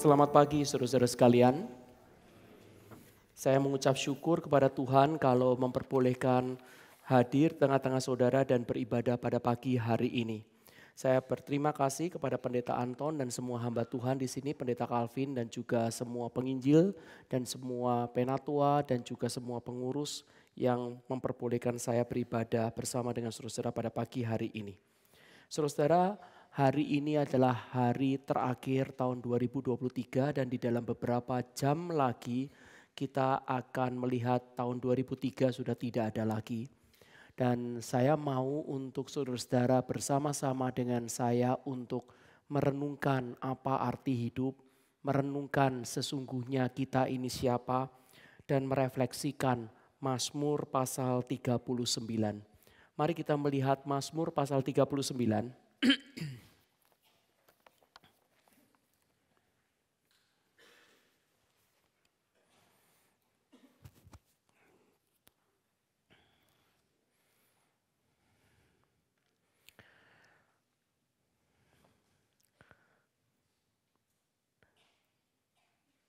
Selamat pagi saudara-saudara sekalian. Saya mengucap syukur kepada Tuhan kalau memperbolehkan hadir tengah-tengah saudara dan beribadah pada pagi hari ini. Saya berterima kasih kepada Pendeta Anton dan semua hamba Tuhan di sini, Pendeta Calvin dan juga semua penginjil dan semua penatua dan juga semua pengurus yang memperbolehkan saya beribadah bersama dengan saudara-saudara pada pagi hari ini. Saudara-saudara, hari ini adalah hari terakhir tahun 2023 dan di dalam beberapa jam lagi kita akan melihat tahun 2003 sudah tidak ada lagi. Dan saya mau untuk saudara-saudara bersama-sama dengan saya untuk merenungkan apa arti hidup, merenungkan sesungguhnya kita ini siapa, dan merefleksikan Mazmur pasal 39. Mari kita melihat Mazmur pasal 39.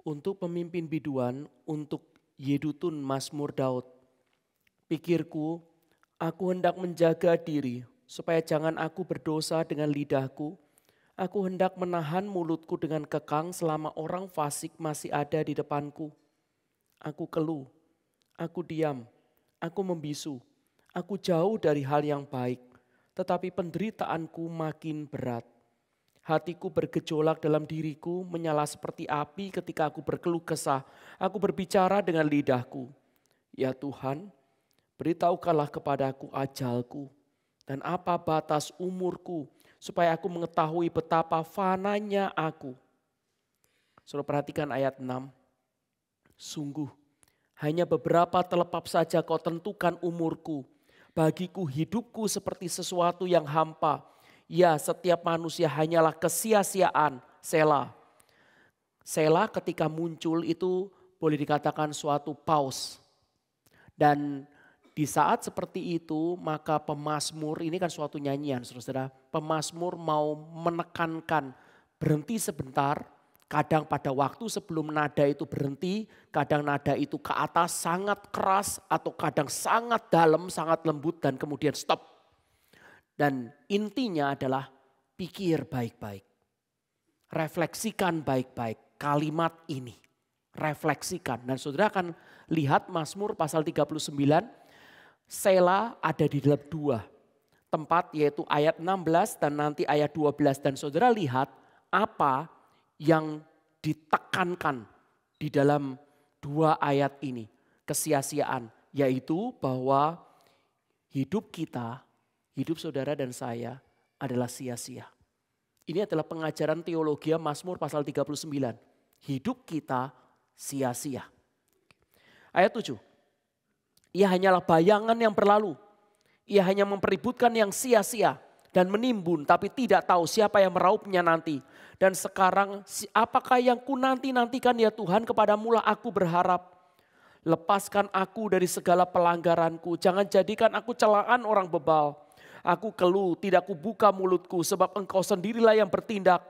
Untuk pemimpin biduan, untuk Yedutun Mazmur Daud. Pikirku, aku hendak menjaga diri supaya jangan aku berdosa dengan lidahku. Aku hendak menahan mulutku dengan kekang selama orang fasik masih ada di depanku. Aku keluh, aku diam, aku membisu, aku jauh dari hal yang baik, tetapi penderitaanku makin berat. Hatiku bergejolak dalam diriku, menyala seperti api ketika aku berkeluh kesah. Aku berbicara dengan lidahku. Ya Tuhan, beritahukanlah kepadaku ajalku dan apa batas umurku, supaya aku mengetahui betapa fananya aku. Saudara perhatikan ayat 6. Sungguh, hanya beberapa telepap saja kau tentukan umurku. Bagiku hidupku seperti sesuatu yang hampa. Ya, setiap manusia hanyalah kesia-siaan. Selah. Selah ketika muncul itu boleh dikatakan suatu pause. Dan di saat seperti itu maka pemazmur, ini kan suatu nyanyian saudara. Pemazmur mau menekankan berhenti sebentar. Kadang pada waktu sebelum nada itu berhenti, kadang nada itu ke atas sangat keras atau kadang sangat dalam, sangat lembut dan kemudian stop. Dan intinya adalah pikir baik-baik. Refleksikan baik-baik kalimat ini. Refleksikan. Dan saudara akan lihat Mazmur pasal 39. Selah ada di dalam dua tempat, yaitu ayat 16 dan nanti ayat 12. Dan saudara lihat apa yang ditekankan di dalam dua ayat ini. Kesia-siaan, yaitu bahwa hidup kita, hidup saudara dan saya adalah sia-sia. Ini adalah pengajaran teologi Mazmur pasal 39. Hidup kita sia-sia. Ayat 7. Ia hanyalah bayangan yang berlalu. Ia hanya mempeributkan yang sia-sia dan menimbun tapi tidak tahu siapa yang meraupnya nanti. Dan sekarang apakah yang ku nanti-nantikan ya Tuhan, kepadamulah aku berharap. Lepaskan aku dari segala pelanggaranku, jangan jadikan aku celaan orang bebal. Aku keluh, tidak kubuka mulutku sebab engkau sendirilah yang bertindak.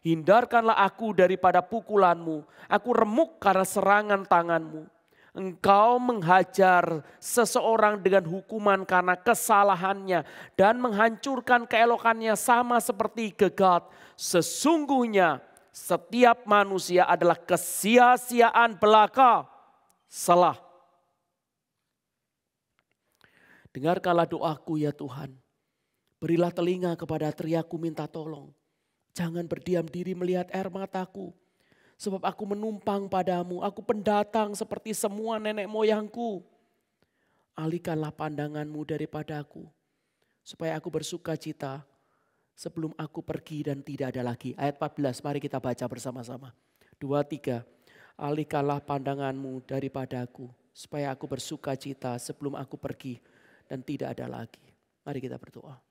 Hindarkanlah aku daripada pukulanmu, aku remuk karena serangan tanganmu. Engkau menghajar seseorang dengan hukuman karena kesalahannya dan menghancurkan keelokannya sama seperti gegat. Sesungguhnya setiap manusia adalah kesia-siaan belaka. Selah. Dengarkanlah doaku ya Tuhan. Berilah telinga kepada teriakku minta tolong. Jangan berdiam diri melihat air mataku. Sebab aku menumpang padamu, aku pendatang seperti semua nenek moyangku. Alihkanlah pandanganmu daripadaku, supaya aku bersuka cita sebelum aku pergi dan tidak ada lagi. Ayat 14, mari kita baca bersama-sama. 2, 3. Alihkanlah pandanganmu daripadaku, supaya aku bersuka cita sebelum aku pergi dan tidak ada lagi. Mari kita berdoa.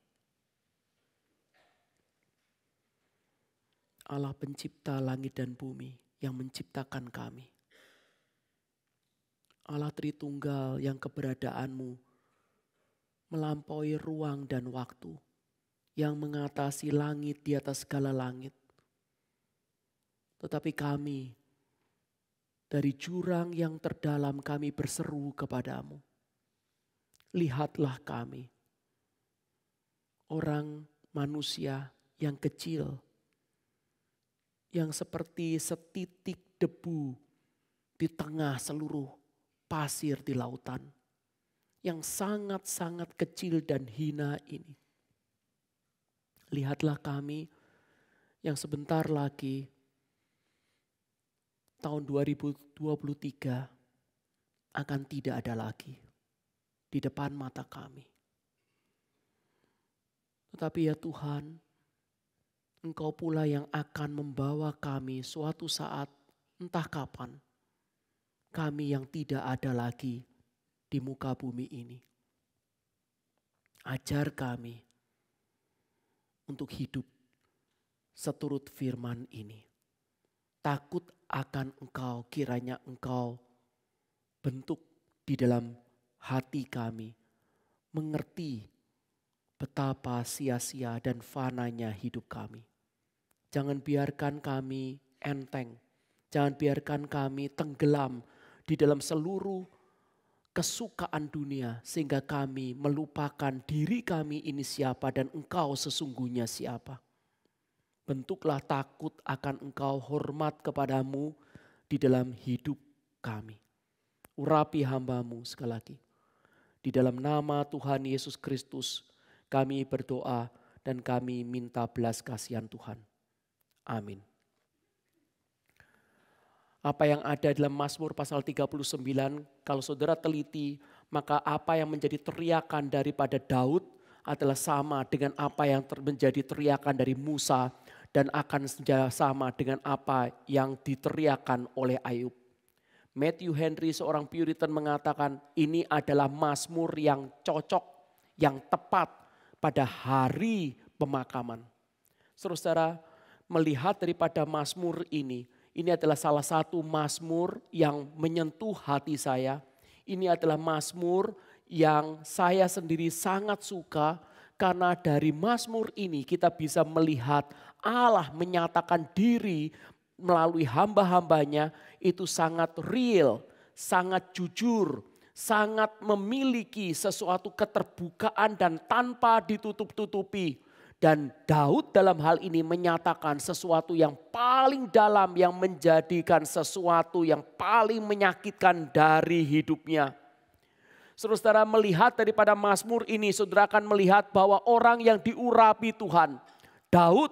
Allah pencipta langit dan bumi yang menciptakan kami. Allah Tritunggal yang keberadaanmu melampaui ruang dan waktu. Yang mengatasi langit di atas segala langit. Tetapi kami dari jurang yang terdalam kami berseru kepadamu. Lihatlah kami, orang manusia yang kecil, yang seperti setitik debu di tengah seluruh pasir di lautan, yang sangat-sangat kecil dan hina ini. Lihatlah kami yang sebentar lagi tahun 2023 akan tidak ada lagi di depan mata kami. Tetapi ya Tuhan, Engkau pula yang akan membawa kami suatu saat, entah kapan, kami yang tidak ada lagi di muka bumi ini. Ajar kami untuk hidup seturut firman ini. Takut akan Engkau, kiranya Engkau bentuk di dalam hati kami, mengerti betapa sia-sia dan fananya hidup kami. Jangan biarkan kami enteng, jangan biarkan kami tenggelam di dalam seluruh kesukaan dunia sehingga kami melupakan diri kami ini siapa dan Engkau sesungguhnya siapa. Bentuklah takut akan Engkau, hormat kepadamu di dalam hidup kami. Urapi hamba-Mu sekali lagi. Di dalam nama Tuhan Yesus Kristus kami berdoa dan kami minta belas kasihan Tuhan. Amin. Apa yang ada dalam Mazmur pasal 39, kalau saudara teliti, maka apa yang menjadi teriakan daripada Daud adalah sama dengan apa yang menjadi teriakan dari Musa dan akan sama dengan apa yang diteriakan oleh Ayub. Matthew Henry, seorang Puritan, mengatakan ini adalah Mazmur yang cocok, yang tepat pada hari pemakaman. Saudara melihat daripada Mazmur ini adalah salah satu Mazmur yang menyentuh hati saya. Ini adalah Mazmur yang saya sendiri sangat suka karena dari Mazmur ini kita bisa melihat Allah menyatakan diri melalui hamba-hambanya itu sangat real, sangat jujur, sangat memiliki sesuatu keterbukaan dan tanpa ditutup-tutupi. Dan Daud dalam hal ini menyatakan sesuatu yang paling dalam yang menjadikan sesuatu yang paling menyakitkan dari hidupnya. Saudara melihat daripada Mazmur ini, saudara akan melihat bahwa orang yang diurapi Tuhan, Daud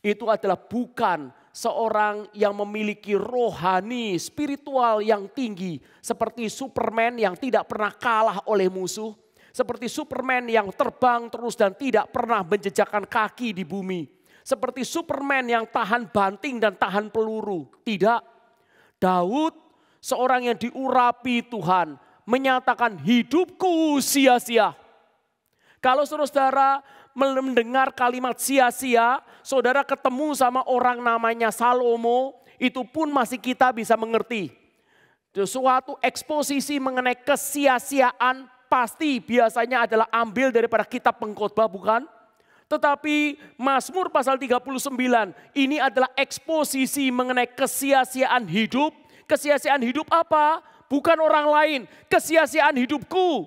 itu adalah bukan seorang yang memiliki rohani, spiritual yang tinggi. Seperti Superman yang tidak pernah kalah oleh musuh. Seperti Superman yang terbang terus dan tidak pernah menjejakkan kaki di bumi. Seperti Superman yang tahan banting dan tahan peluru. Tidak. Daud seorang yang diurapi Tuhan menyatakan hidupku sia-sia. Kalau saudara mendengar kalimat sia-sia, saudara ketemu sama orang namanya Salomo, itu pun masih kita bisa mengerti. Suatu eksposisi mengenai kesia-siaan pasti biasanya adalah ambil daripada kitab Pengkhotbah, bukan? Tetapi Mazmur pasal 39 ini adalah eksposisi mengenai kesia-siaan hidup. Kesia-siaan hidup apa? Bukan orang lain, kesia-siaan hidupku.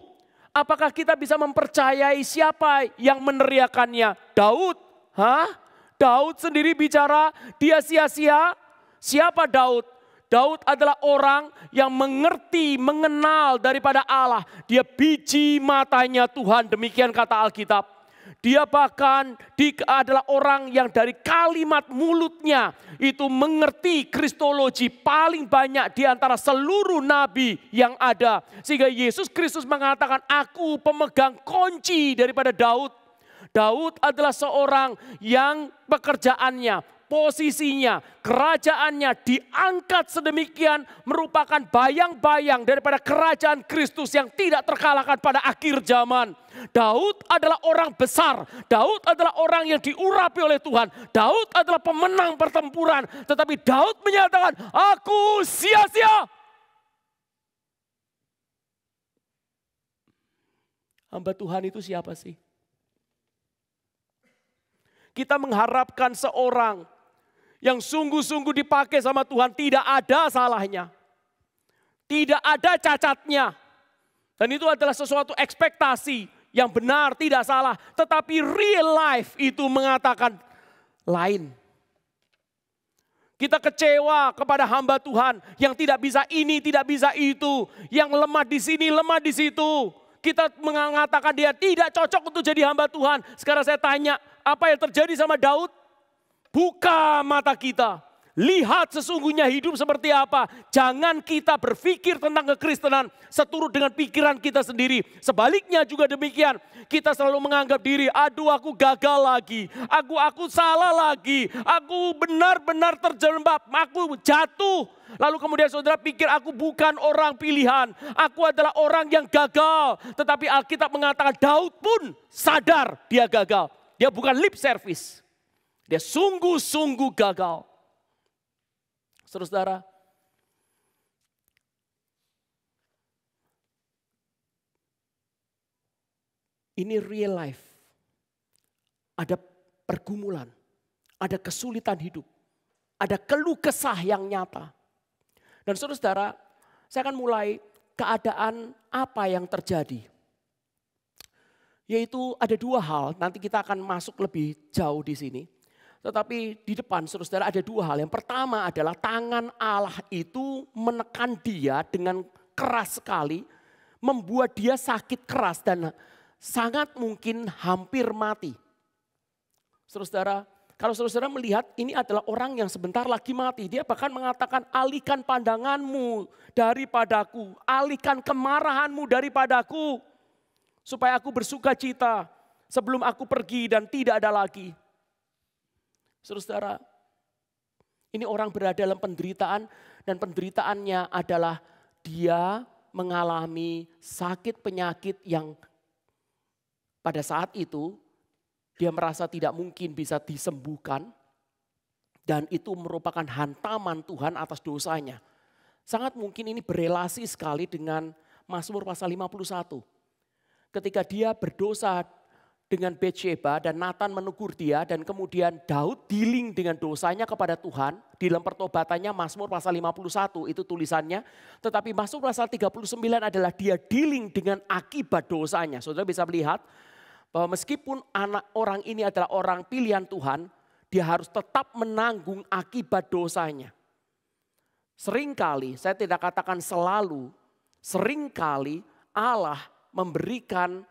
Apakah kita bisa mempercayai siapa yang meneriakannya? Daud. Daud sendiri bicara dia sia-sia. Siapa Daud? Daud adalah orang yang mengerti, mengenal daripada Allah. Dia biji matanya Tuhan, demikian kata Alkitab. Dia bahkan adalah orang yang dari kalimat mulutnya itu mengerti kristologi paling banyak di antara seluruh nabi yang ada. Sehingga Yesus Kristus mengatakan, aku pemegang kunci daripada Daud. Daud adalah seorang yang pekerjaannya, posisinya, kerajaannya diangkat sedemikian merupakan bayang-bayang daripada kerajaan Kristus yang tidak terkalahkan pada akhir zaman. Daud adalah orang besar, Daud adalah orang yang diurapi oleh Tuhan, Daud adalah pemenang pertempuran, tetapi Daud menyatakan, aku sia-sia. Hamba Tuhan itu siapa sih? Kita mengharapkan seorang yang sungguh-sungguh dipakai sama Tuhan tidak ada salahnya. Tidak ada cacatnya. Dan itu adalah sesuatu ekspektasi yang benar, tidak salah. Tetapi real life itu mengatakan lain. Kita kecewa kepada hamba Tuhan yang tidak bisa ini, tidak bisa itu. Yang lemah di sini, lemah di situ. Kita mengatakan dia tidak cocok untuk jadi hamba Tuhan. Sekarang saya tanya, apa yang terjadi sama Daud? Buka mata kita. Lihat sesungguhnya hidup seperti apa. Jangan kita berpikir tentang kekristenan seturut dengan pikiran kita sendiri. Sebaliknya juga demikian. Kita selalu menganggap diri, aduh aku gagal lagi. Aku salah lagi. Aku benar-benar terjerembab. Aku jatuh. Lalu kemudian saudara pikir aku bukan orang pilihan. Aku adalah orang yang gagal. Tetapi Alkitab mengatakan Daud pun sadar dia gagal. Dia bukan lip service. Dia sungguh-sungguh gagal. Saudara, ini real life. Ada pergumulan, ada kesulitan hidup, ada keluh kesah yang nyata. Dan saudara, saya akan mulai keadaan apa yang terjadi. Yaitu ada dua hal, nanti kita akan masuk lebih jauh di sini. Tetapi di depan saudara ada dua hal. Yang pertama adalah tangan Allah itu menekan dia dengan keras sekali. Membuat dia sakit keras dan sangat mungkin hampir mati. Saudara, kalau saudara melihat ini adalah orang yang sebentar lagi mati. Dia bahkan mengatakan alihkan pandanganmu daripadaku. Alihkan kemarahanmu daripadaku. Supaya aku bersuka cita sebelum aku pergi dan tidak ada lagi. Saudara, ini orang berada dalam penderitaan dan penderitaannya adalah dia mengalami sakit penyakit yang pada saat itu dia merasa tidak mungkin bisa disembuhkan dan itu merupakan hantaman Tuhan atas dosanya. Sangat mungkin ini berelasi sekali dengan Mazmur pasal 51. Ketika dia berdosa dengan Betsheba dan Nathan menegur dia dan kemudian Daud dealing dengan dosanya kepada Tuhan. Di dalam pertobatannya Mazmur pasal 51 itu tulisannya. Tetapi Mazmur pasal 39 adalah dia dealing dengan akibat dosanya. Saudara bisa melihat bahwa meskipun anak orang ini adalah orang pilihan Tuhan, dia harus tetap menanggung akibat dosanya. Seringkali, saya tidak katakan selalu, seringkali Allah memberikan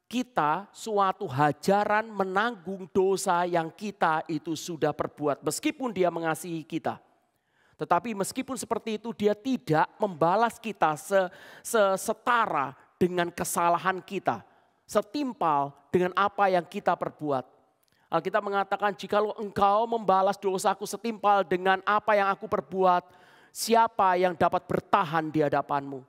kita suatu hajaran menanggung dosa yang kita itu sudah perbuat. Meskipun dia mengasihi kita. Tetapi meskipun seperti itu dia tidak membalas kita setara dengan kesalahan kita. Setimpal dengan apa yang kita perbuat. Alkitab mengatakan jikalau engkau membalas dosaku setimpal dengan apa yang aku perbuat. Siapa yang dapat bertahan di hadapanmu.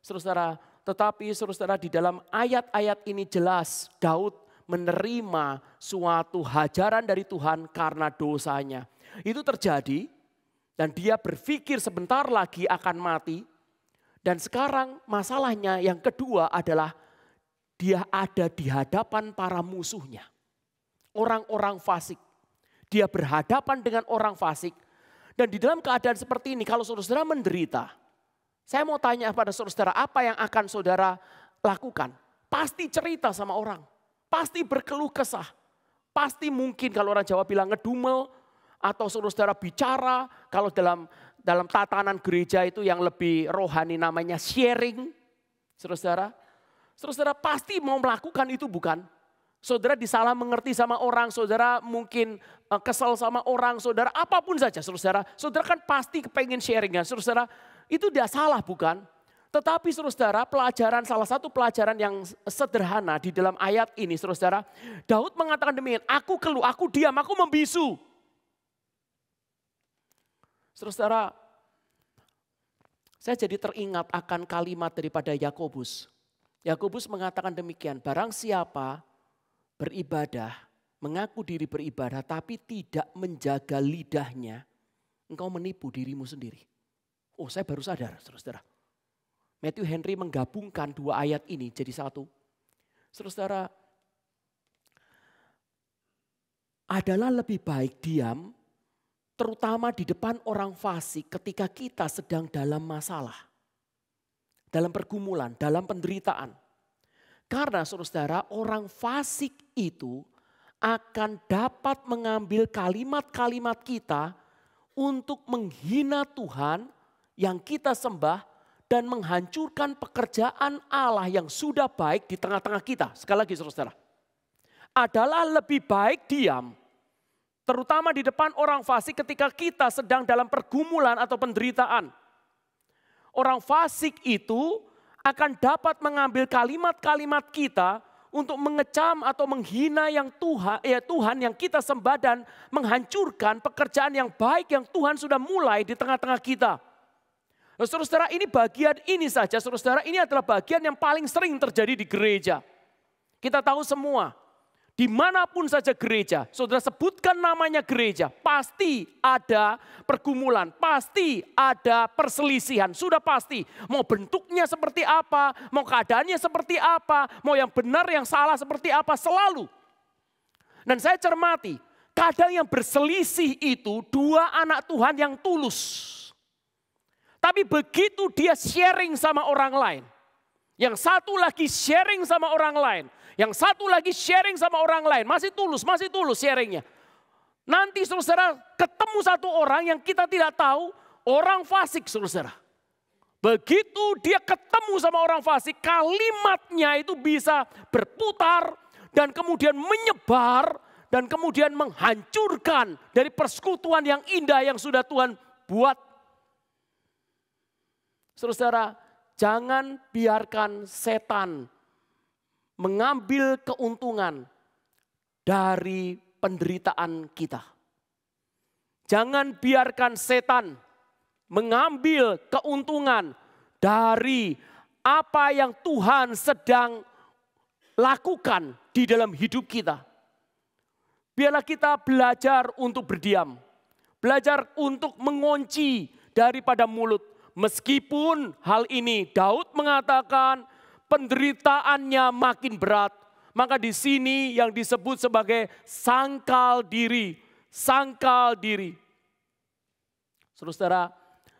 Saudara, tetapi saudara di dalam ayat-ayat ini jelas Daud menerima suatu hajaran dari Tuhan karena dosanya. Itu terjadi dan dia berpikir sebentar lagi akan mati. Dan sekarang masalahnya yang kedua adalah dia ada di hadapan para musuhnya. Orang-orang fasik. Dia berhadapan dengan orang fasik. Dan di dalam keadaan seperti ini kalau saudara menderita. Saya mau tanya pada saudara, apa yang akan saudara lakukan? Pasti cerita sama orang. Pasti berkeluh kesah. Pasti mungkin kalau orang Jawa bilang ngedumel. Atau saudara bicara. Kalau dalam tatanan gereja itu yang lebih rohani namanya sharing. Saudara pasti mau melakukan itu bukan? Saudara disalah mengerti sama orang. Saudara mungkin kesal sama orang. Saudara apapun saja saudara. Saudara kan pasti kepengen sharing kan. Saudara itu tidak salah bukan? Tetapi saudara salah satu pelajaran yang sederhana di dalam ayat ini saudara. Daud mengatakan demikian, aku keluh, aku diam, aku membisu. Saudara, saya jadi teringat akan kalimat daripada Yakobus. Yakobus mengatakan demikian, barang siapa beribadah, mengaku diri beribadah tapi tidak menjaga lidahnya, engkau menipu dirimu sendiri. Oh, saya baru sadar, saudara. Matthew Henry menggabungkan dua ayat ini jadi satu. Saudara, adalah lebih baik diam terutama di depan orang fasik ketika kita sedang dalam masalah, dalam pergumulan, dalam penderitaan. Karena saudara, orang fasik itu akan dapat mengambil kalimat-kalimat kita untuk menghina Tuhan yang kita sembah dan menghancurkan pekerjaan Allah yang sudah baik di tengah-tengah kita. Sekali lagi saudara, adalah lebih baik diam, terutama di depan orang fasik ketika kita sedang dalam pergumulan atau penderitaan. Orang fasik itu akan dapat mengambil kalimat-kalimat kita untuk mengecam atau menghina yang Tuhan yang kita sembah dan menghancurkan pekerjaan yang baik yang Tuhan sudah mulai di tengah-tengah kita. Nah, saudara, ini bagian ini saja, saudara, ini adalah bagian yang paling sering terjadi di gereja. Kita tahu semua, dimanapun saja gereja, saudara sebutkan namanya gereja, pasti ada pergumulan, pasti ada perselisihan, sudah pasti. Mau bentuknya seperti apa, mau keadaannya seperti apa, mau yang benar yang salah seperti apa, selalu. Dan saya cermati, kadang yang berselisih itu dua anak Tuhan yang tulus. Tapi begitu dia sharing sama orang lain, yang satu lagi sharing sama orang lain, yang satu lagi sharing sama orang lain, masih tulus sharingnya. Nanti saudara ketemu satu orang yang kita tidak tahu, orang fasik saudara. Begitu dia ketemu sama orang fasik, kalimatnya itu bisa berputar dan kemudian menyebar dan kemudian menghancurkan dari persekutuan yang indah yang sudah Tuhan buat. Saudara, jangan biarkan setan mengambil keuntungan dari penderitaan kita. Jangan biarkan setan mengambil keuntungan dari apa yang Tuhan sedang lakukan di dalam hidup kita. Biarlah kita belajar untuk berdiam, belajar untuk mengunci daripada mulut. Meskipun hal ini Daud mengatakan penderitaannya makin berat, maka di sini yang disebut sebagai sangkal diri, sangkal diri. Saudara,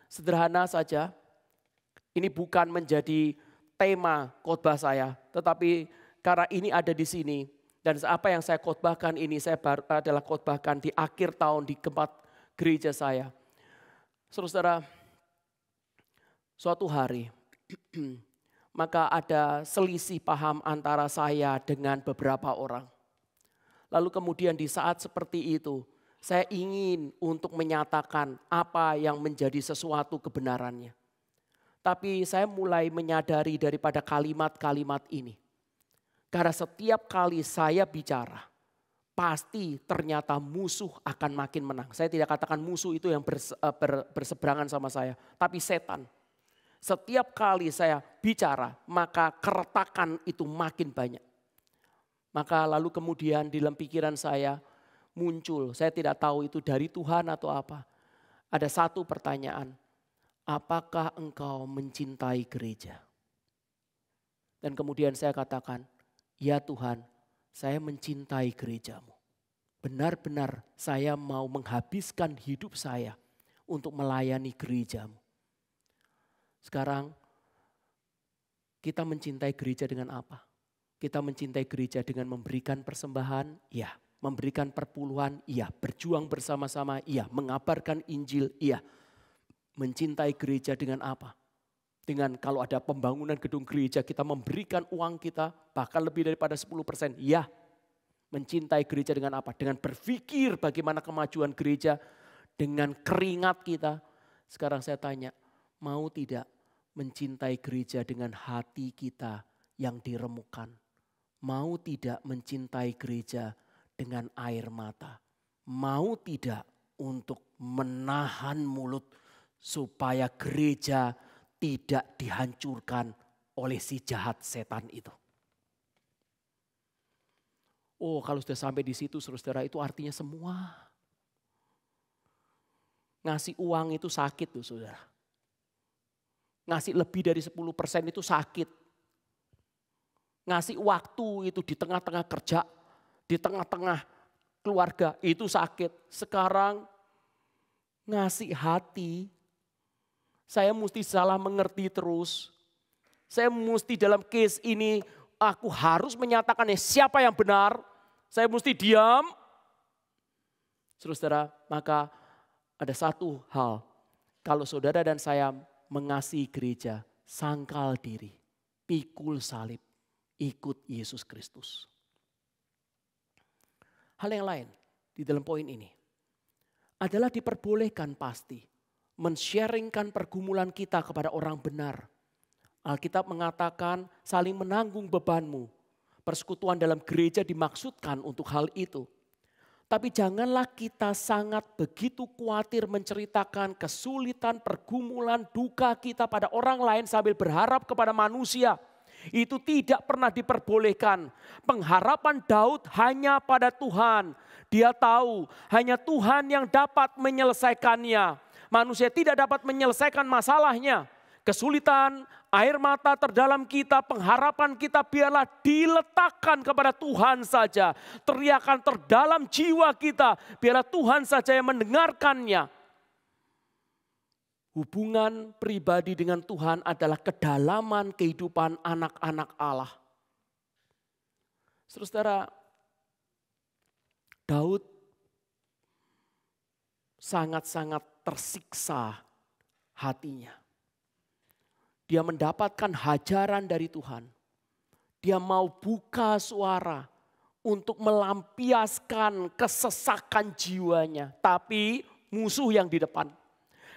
sederhana saja, ini bukan menjadi tema khotbah saya, tetapi karena ini ada di sini dan apa yang saya khotbahkan ini saya adalah khotbahkan di akhir tahun di tempat gereja saya. Saudara, suatu hari maka ada selisih paham antara saya dengan beberapa orang. Lalu kemudian di saat seperti itu, saya ingin untuk menyatakan apa yang menjadi sesuatu kebenarannya. Tapi saya mulai menyadari daripada kalimat-kalimat ini. Karena setiap kali saya bicara, pasti ternyata musuh akan makin menang. Saya tidak katakan musuh itu yang berseberangan sama saya, tapi setan. Setiap kali saya bicara, maka keretakan itu makin banyak. Maka lalu kemudian di dalam pikiran saya muncul, saya tidak tahu itu dari Tuhan atau apa. Ada satu pertanyaan, apakah engkau mencintai gereja? Dan kemudian saya katakan, ya Tuhan, saya mencintai gerejamu. Benar-benar saya mau menghabiskan hidup saya untuk melayani gerejamu. Sekarang kita mencintai gereja dengan apa? Kita mencintai gereja dengan memberikan persembahan, iya. Memberikan perpuluhan, iya. Berjuang bersama-sama, iya. Mengabarkan Injil, iya. Mencintai gereja dengan apa? Dengan kalau ada pembangunan gedung gereja kita memberikan uang kita bahkan lebih daripada 10%, iya. Mencintai gereja dengan apa? Dengan berpikir bagaimana kemajuan gereja dengan keringat kita. Sekarang saya tanya, mau tidak mencintai gereja dengan hati kita yang diremukkan? Mau tidak mencintai gereja dengan air mata? Mau tidak untuk menahan mulut supaya gereja tidak dihancurkan oleh si jahat setan itu? Oh, kalau sudah sampai di situ saudara, itu artinya semua. Ngasih uang itu sakit tuh saudara. Ngasih lebih dari 10% itu sakit. Ngasih waktu itu di tengah-tengah kerja, di tengah-tengah keluarga itu sakit. Sekarang ngasih hati, saya mesti salah mengerti terus. Saya mesti dalam case ini aku harus menyatakan siapa yang benar. Saya mesti diam. Saudara, maka ada satu hal. Kalau saudara dan saya mengasihi gereja, sangkal diri, pikul salib, ikut Yesus Kristus. Hal yang lain di dalam poin ini adalah diperbolehkan pasti men-sharingkan pergumulan kita kepada orang benar. Alkitab mengatakan saling menanggung bebanmu. Persekutuan dalam gereja dimaksudkan untuk hal itu. Tapi janganlah kita sangat begitu khawatir menceritakan kesulitan, pergumulan, duka kita pada orang lain sambil berharap kepada manusia. Itu tidak pernah diperbolehkan. Pengharapan Daud hanya pada Tuhan. Dia tahu hanya Tuhan yang dapat menyelesaikannya. Manusia tidak dapat menyelesaikan masalahnya. Kesulitan, air mata terdalam kita, pengharapan kita biarlah diletakkan kepada Tuhan saja. Teriakan terdalam jiwa kita, biarlah Tuhan saja yang mendengarkannya. Hubungan pribadi dengan Tuhan adalah kedalaman kehidupan anak-anak Allah. Saudara, Daud sangat-sangat tersiksa hatinya. Dia mendapatkan hajaran dari Tuhan. Dia mau buka suara untuk melampiaskan kesesakan jiwanya. Tapi musuh yang di depan.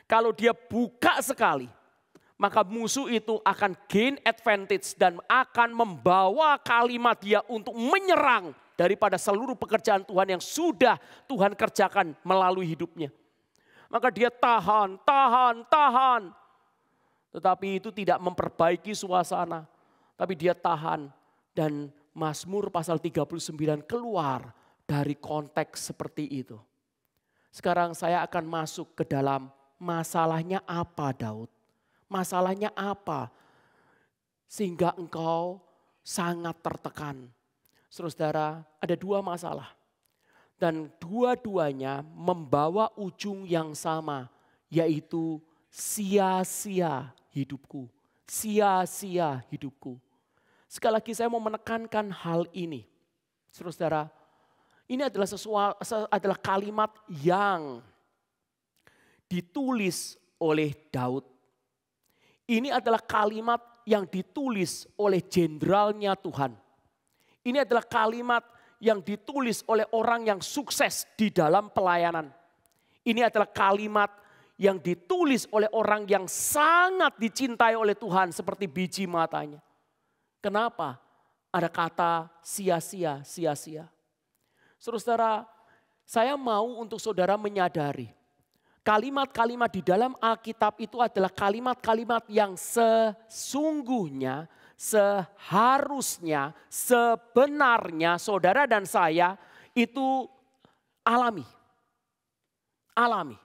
Kalau dia buka sekali, maka musuh itu akan gain advantage dan akan membawa kalimat dia untuk menyerang daripada seluruh pekerjaan Tuhan yang sudah Tuhan kerjakan melalui hidupnya. Maka dia tahan. Tetapi itu tidak memperbaiki suasana. Tapi dia tahan. Dan Mazmur pasal 39 keluar dari konteks seperti itu. Sekarang saya akan masuk ke dalam masalahnya apa Daud. Masalahnya apa? Sehingga engkau sangat tertekan. Saudara, ada dua masalah. Dan dua-duanya membawa ujung yang sama. Yaitu sia-sia hidupku. Sia-sia hidupku. Sekali lagi saya mau menekankan hal ini. Saudara, ini adalah kalimat yang ditulis oleh Daud. Ini adalah kalimat yang ditulis oleh jenderalnya Tuhan. Ini adalah kalimat yang ditulis oleh orang yang sukses di dalam pelayanan. Ini adalah kalimat yang ditulis oleh orang yang sangat dicintai oleh Tuhan seperti biji matanya. Kenapa? Ada kata sia-sia, sia-sia. Saudara, saya mau untuk saudara menyadari kalimat-kalimat di dalam Alkitab itu adalah kalimat-kalimat yang sesungguhnya, seharusnya, sebenarnya saudara dan saya itu alami. Alami.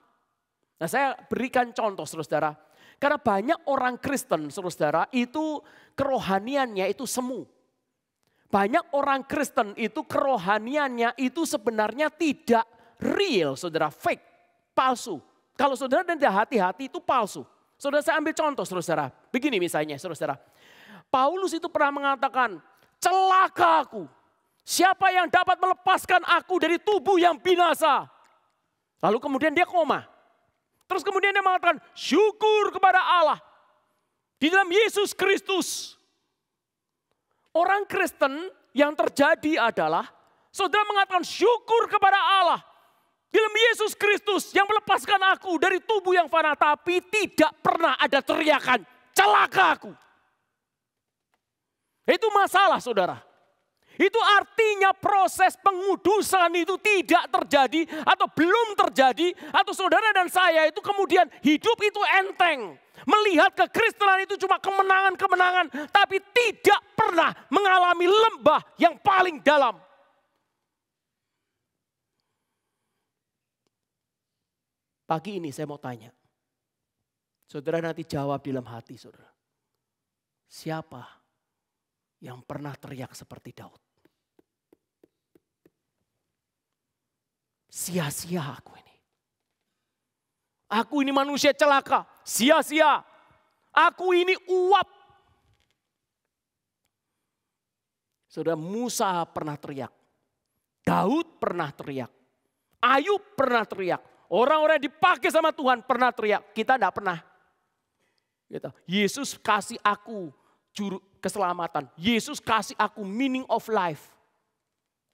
Nah, saya berikan contoh saudara. Karena banyak orang Kristen saudara itu kerohaniannya itu semu. Banyak orang Kristen itu kerohaniannya itu sebenarnya tidak real saudara, fake, palsu. Kalau saudara tidak hati-hati itu palsu. Saudara, saya ambil contoh saudara. Begini misalnya saudara. Paulus itu pernah mengatakan, celaka aku. Siapa yang dapat melepaskan aku dari tubuh yang binasa? Lalu kemudian dia koma. Terus kemudian dia mengatakan syukur kepada Allah. Di dalam Yesus Kristus. Orang Kristen yang terjadi adalah saudara mengatakan syukur kepada Allah. Di dalam Yesus Kristus yang melepaskan aku dari tubuh yang fana. Tapi tidak pernah ada teriakan celaka aku. Itu masalah saudara. Itu artinya proses pengudusan itu tidak terjadi atau belum terjadi. Atau saudara dan saya itu kemudian hidup itu enteng. Melihat kekristenan itu cuma kemenangan-kemenangan. Tapi tidak pernah mengalami lembah yang paling dalam. Pagi ini saya mau tanya. Saudara nanti jawab dalam hati saudara. Siapa yang pernah teriak seperti Daud? Sia-sia aku ini. Aku ini manusia celaka, sia-sia. Aku ini uap. Saudara, Musa pernah teriak. Daud pernah teriak. Ayub pernah teriak. Orang-orang yang dipakai sama Tuhan pernah teriak. Kita tidak pernah. Gitu. Yesus kasih aku juru keselamatan. Yesus kasih aku meaning of life.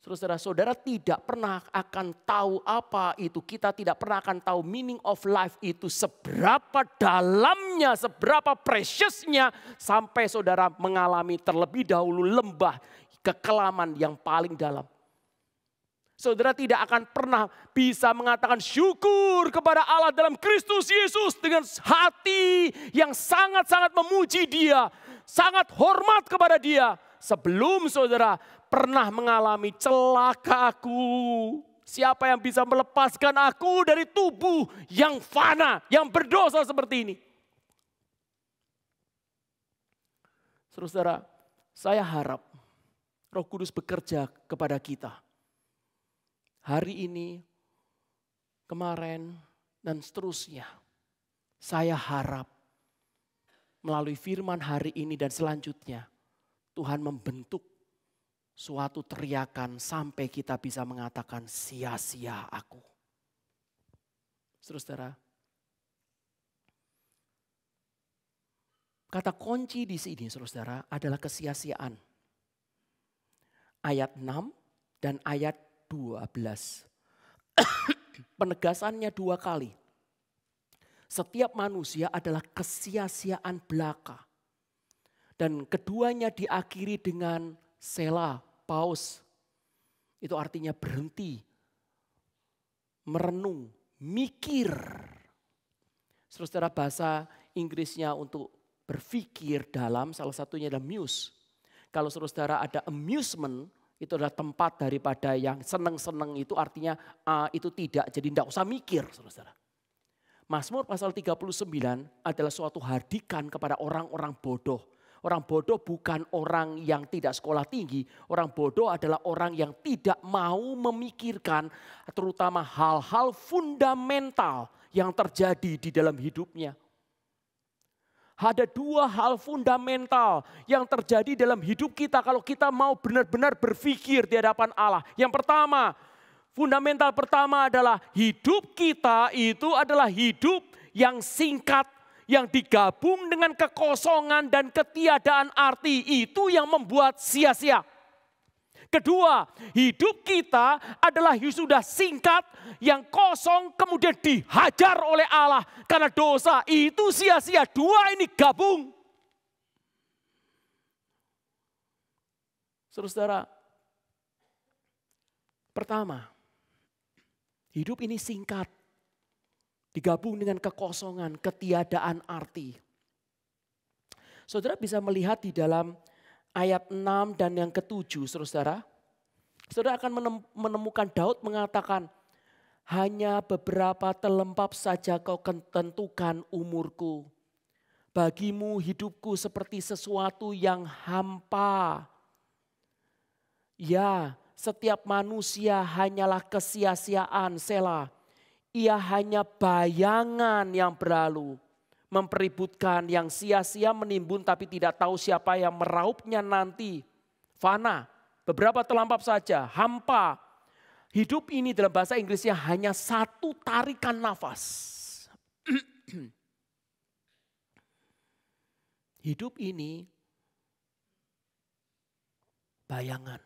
Saudara-saudara tidak pernah akan tahu apa itu. Kita tidak pernah akan tahu meaning of life itu. Seberapa dalamnya, seberapa preciousnya. Sampai saudara mengalami terlebih dahulu lembah kekelaman yang paling dalam. Saudara tidak akan pernah bisa mengatakan syukur kepada Allah dalam Kristus Yesus. Dengan hati yang sangat-sangat memuji Dia. Sangat hormat kepada Dia. Sebelum saudara pernah mengalami celaka aku. Siapa yang bisa melepaskan aku dari tubuh yang fana, yang berdosa seperti ini. Saudara, saya harap Roh Kudus bekerja kepada kita. Hari ini, kemarin, dan seterusnya. Saya harap melalui firman hari ini dan selanjutnya. Tuhan membentuk suatu teriakan sampai kita bisa mengatakan sia-sia aku. Saudara, kata kunci di sini saudara adalah kesia-siaan. Ayat 6 dan ayat 12. Penegasannya 2 kali. Setiap manusia adalah kesia-siaan belaka. Dan keduanya diakhiri dengan Selah, pause. Itu artinya berhenti, merenung, mikir. Saudara, bahasa Inggrisnya untuk berpikir dalam salah satunya adalah muse. Kalau saudara ada amusement, itu adalah tempat daripada yang seneng-seneng itu artinya itu tidak, jadi tidak usah mikir saudara. Mazmur pasal 39 adalah suatu hadikan kepada orang-orang bodoh. Orang bodoh bukan orang yang tidak sekolah tinggi. Orang bodoh adalah orang yang tidak mau memikirkan terutama hal-hal fundamental yang terjadi di dalam hidupnya. Ada 2 hal fundamental yang terjadi dalam hidup kita kalau kita mau benar-benar berpikir di hadapan Allah. Yang pertama, fundamental pertama adalah hidup kita itu adalah hidup yang singkat. Yang digabung dengan kekosongan dan ketiadaan arti itu yang membuat sia-sia. Kedua, hidup kita adalah sudah singkat, yang kosong kemudian dihajar oleh Allah. Karena dosa itu sia-sia, 2 ini gabung. Saudara, pertama, hidup ini singkat. Digabung dengan kekosongan, ketiadaan arti. Saudara bisa melihat di dalam ayat 6 dan yang ke-7 saudara. Saudara akan menemukan Daud mengatakan, hanya beberapa telempap saja kau tentukan umurku. Bagimu hidupku seperti sesuatu yang hampa. Ya, setiap manusia hanyalah kesia-siaan, Selah. Ia hanya bayangan yang berlalu. Mempeributkan yang sia-sia menimbun tapi tidak tahu siapa yang meraupnya nanti. Fana, beberapa terlampap saja, hampa. Hidup ini dalam bahasa Inggrisnya hanya satu tarikan nafas. Hidup ini bayangan.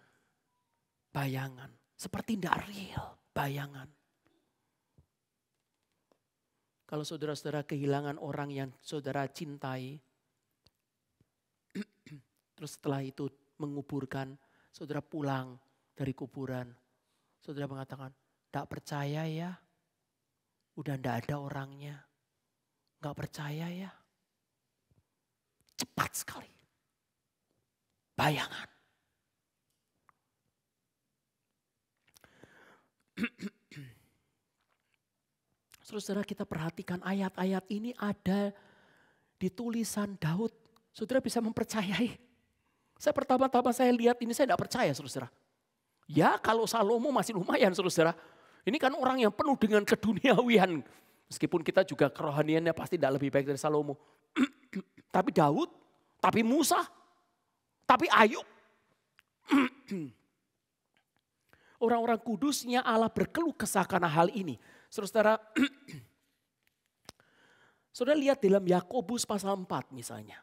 Bayangan, seperti tidak real, bayangan. Kalau saudara-saudara kehilangan orang yang saudara cintai, terus setelah itu menguburkan, saudara pulang dari kuburan. Saudara mengatakan, tidak percaya ya, udah tidak ada orangnya. Enggak percaya ya. Cepat sekali. Bayangan. Saudara, kita perhatikan ayat-ayat ini ada di tulisan Daud. Saudara bisa mempercayai. Saya pertama-tama saya lihat ini saya tidak percaya saudara. Ya kalau Salomo masih lumayan saudara. Ini kan orang yang penuh dengan keduniawian. Meskipun kita juga kerohaniannya pasti tidak lebih baik dari Salomo. Tapi Daud, tapi Musa, tapi Ayub. Orang-orang kudusnya Allah berkeluh kesah karena hal ini. Saudara, saudara lihat dalam Yakobus pasal 4 misalnya.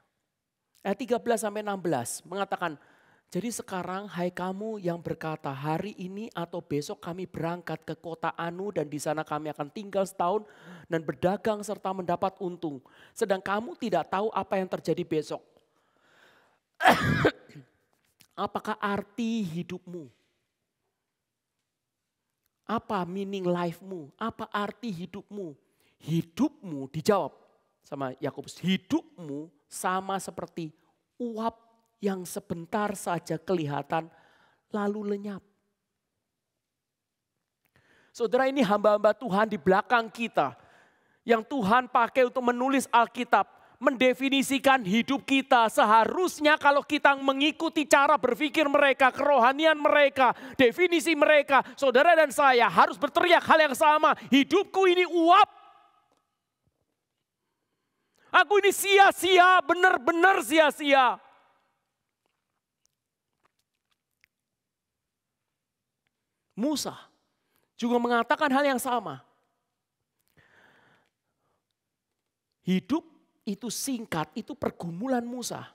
Ayat 13-16 mengatakan, jadi sekarang hai kamu yang berkata hari ini atau besok kami berangkat ke kota Anu dan di sana kami akan tinggal setahun dan berdagang serta mendapat untung. Sedang kamu tidak tahu apa yang terjadi besok. Apakah arti hidupmu? Apa meaning life-mu? Apa arti hidupmu? Hidupmu dijawab sama Yakobus. Hidupmu sama seperti uap yang sebentar saja kelihatan lalu lenyap. Saudara, ini hamba-hamba Tuhan di belakang kita yang Tuhan pakai untuk menulis Alkitab, mendefinisikan hidup kita. Seharusnya kalau kita mengikuti cara berpikir mereka, kerohanian mereka, definisi mereka, saudara dan saya harus berteriak hal yang sama. Hidupku ini uap. Aku ini sia-sia, benar-benar sia-sia. Musa juga mengatakan hal yang sama. Hidup itu singkat, itu pergumulan Musa.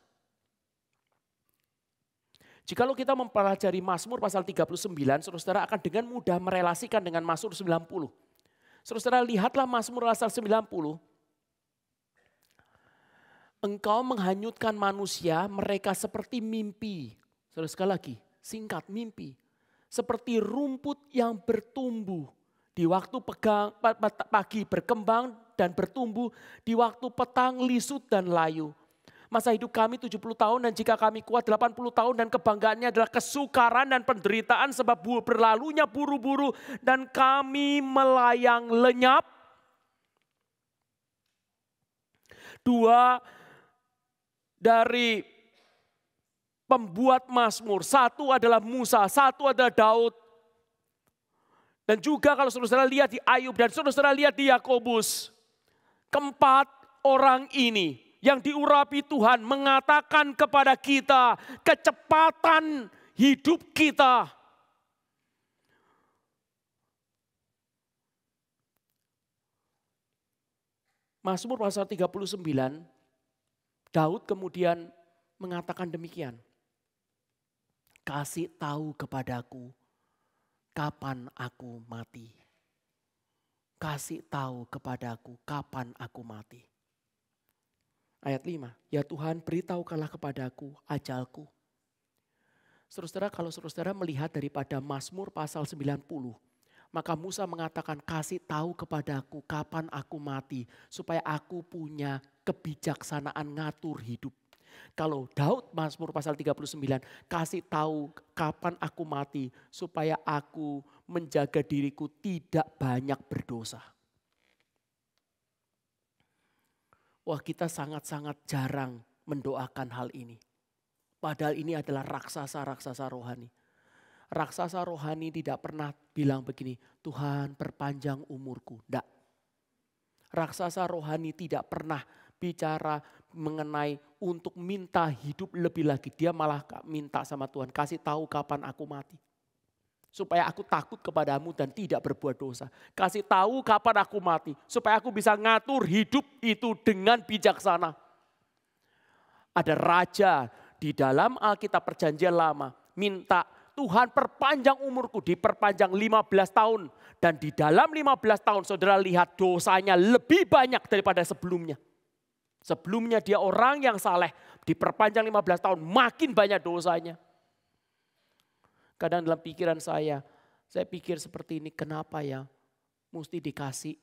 Jikalau kita mempelajari Mazmur pasal 39, saudara akan dengan mudah merelasikan dengan Mazmur 90. Saudara lihatlah Mazmur pasal 90. Engkau menghanyutkan manusia, mereka seperti mimpi. Saudara sekali lagi, singkat mimpi. Seperti rumput yang bertumbuh. Di waktu pagi berkembang dan bertumbuh. Di waktu petang lisut dan layu. Masa hidup kami 70 tahun dan jika kami kuat 80 tahun. Dan kebanggaannya adalah kesukaran dan penderitaan sebab berlalunya buru-buru. Dan kami melayang lenyap. Dua dari pembuat Mazmur, satu adalah Musa, satu adalah Daud. Dan juga kalau saudara lihat di Ayub dan saudara lihat di Yakobus, keempat orang ini yang diurapi Tuhan mengatakan kepada kita kecepatan hidup kita. Mazmur pasal 39, Daud kemudian mengatakan demikian. Kasih tahu kepadaku kapan aku mati. Kasih tahu kepadaku kapan aku mati. Ayat 5, ya Tuhan beritahukanlah kepadaku ajalku. Saudara, kalau saudara melihat daripada Mazmur pasal 90, maka Musa mengatakan kasih tahu kepadaku kapan aku mati. Supaya aku punya kebijaksanaan ngatur hidup. Kalau Daud Mazmur pasal 39 kasih tahu kapan aku mati supaya aku menjaga diriku tidak banyak berdosa. Wah, kita sangat-sangat jarang mendoakan hal ini. Padahal ini adalah raksasa-raksasa rohani. Raksasa rohani tidak pernah bilang begini, Tuhan perpanjang umurku. Tidak. Raksasa rohani tidak pernah bicara mengenai untuk minta hidup lebih lagi. Dia malah minta sama Tuhan, kasih tahu kapan aku mati. Supaya aku takut kepadamu dan tidak berbuat dosa. Kasih tahu kapan aku mati. Supaya aku bisa ngatur hidup itu dengan bijaksana. Ada raja di dalam Alkitab Perjanjian Lama minta Tuhan perpanjang umurku, diperpanjang 15 tahun. Dan di dalam 15 tahun saudara lihat dosanya lebih banyak daripada sebelumnya. Sebelumnya dia orang yang saleh, diperpanjang 15 tahun makin banyak dosanya. Kadang dalam pikiran saya pikir seperti ini, kenapa ya mesti dikasih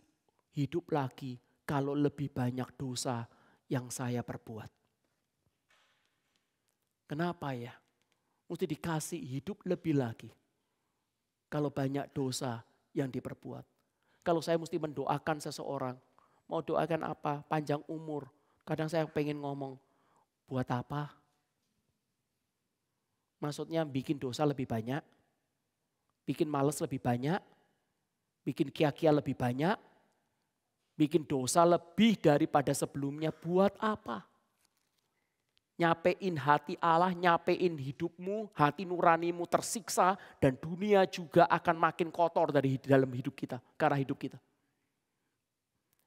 hidup lagi kalau lebih banyak dosa yang saya perbuat. Kenapa ya mesti dikasih hidup lebih lagi kalau banyak dosa yang diperbuat. Kalau saya mesti mendoakan seseorang, mau doakan apa? Panjang umur. Kadang saya pengen ngomong, buat apa? Maksudnya bikin dosa lebih banyak, bikin males lebih banyak, bikin kia-kia lebih banyak, Bikin dosa lebih daripada sebelumnya buat apa? Nyapein hati Allah, nyapein hidupmu, hati nuranimu tersiksa dan dunia juga akan makin kotor dari dalam hidup kita, karena hidup kita.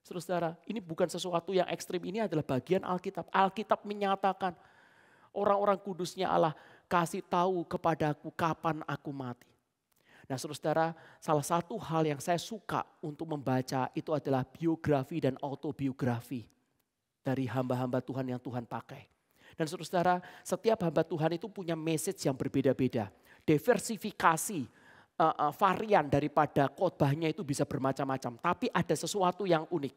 Saudara, ini bukan sesuatu yang ekstrim, ini adalah bagian Alkitab. Alkitab menyatakan orang-orang kudusnya Allah kasih tahu kepadaku kapan aku mati. Nah saudara, salah satu hal yang saya suka untuk membaca itu adalah biografi dan autobiografi dari hamba-hamba Tuhan yang Tuhan pakai. Dan saudara, setiap hamba Tuhan itu punya message yang berbeda-beda. Diversifikasi varian daripada khotbahnya itu bisa bermacam-macam. Tapi ada sesuatu yang unik.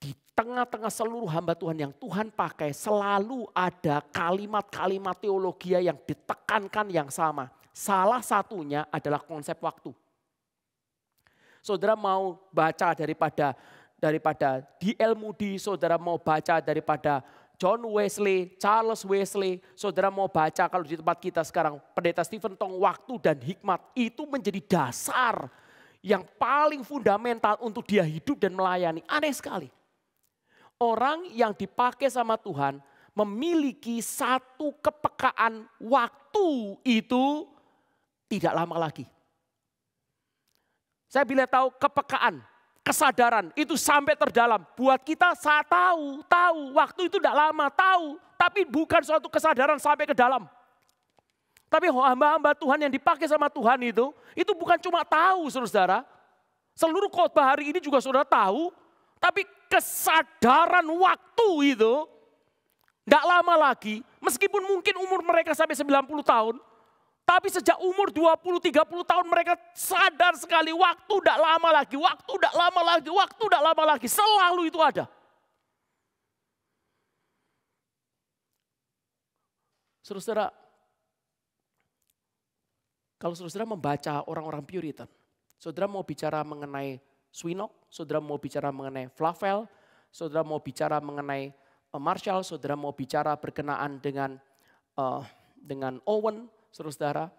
Di tengah-tengah seluruh hamba Tuhan yang Tuhan pakai selalu ada kalimat-kalimat teologi yang ditekankan yang sama. Salah satunya adalah konsep waktu. Saudara mau baca daripada D.L. Moody, saudara mau baca daripada John Wesley, Charles Wesley, saudara mau baca kalau di tempat kita sekarang Pendeta Stephen Tong, waktu dan hikmat itu menjadi dasar yang paling fundamental untuk dia hidup dan melayani. Aneh sekali. Orang yang dipakai sama Tuhan memiliki satu kepekaan waktu itu tidak lama lagi. Saya bila tahu kepekaan, kesadaran itu sampai terdalam. Buat kita saya tahu waktu itu tidak lama, tahu. Tapi bukan suatu kesadaran sampai ke dalam. Tapi hamba-hamba Tuhan yang dipakai sama Tuhan itu bukan cuma tahu saudara. Seluruh khotbah hari ini juga saudara tahu. Tapi kesadaran waktu itu tidak lama lagi. Meskipun mungkin umur mereka sampai 90 tahun. Tapi sejak umur 20-30 tahun mereka sadar sekali waktu tidak lama lagi, waktu tidak lama lagi, waktu tidak lama lagi. Selalu itu ada. Saudara, kalau saudara membaca orang-orang Puritan, saudara mau bicara mengenai Swinnock, saudara mau bicara mengenai Flavel, saudara mau bicara mengenai Marshall, saudara mau bicara berkenaan dengan Owen, saudara-saudara,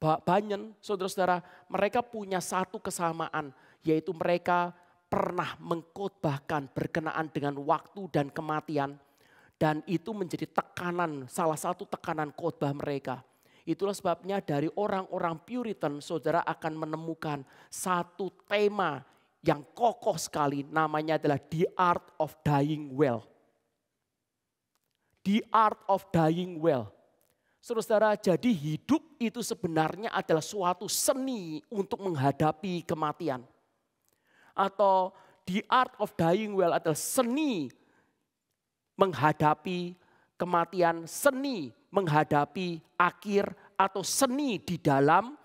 Bunyan, saudara-saudara, mereka punya satu kesamaan, yaitu mereka pernah mengkhotbahkan berkenaan dengan waktu dan kematian, dan itu menjadi tekanan, salah satu tekanan khotbah mereka. Itulah sebabnya dari orang-orang Puritan, saudara akan menemukan satu tema yang kokoh sekali, namanya adalah The Art of Dying Well. The Art of Dying Well. Saudara-saudara, jadi hidup itu sebenarnya adalah suatu seni untuk menghadapi kematian. Atau the art of dying well adalah seni menghadapi kematian, seni menghadapi akhir, atau seni di dalam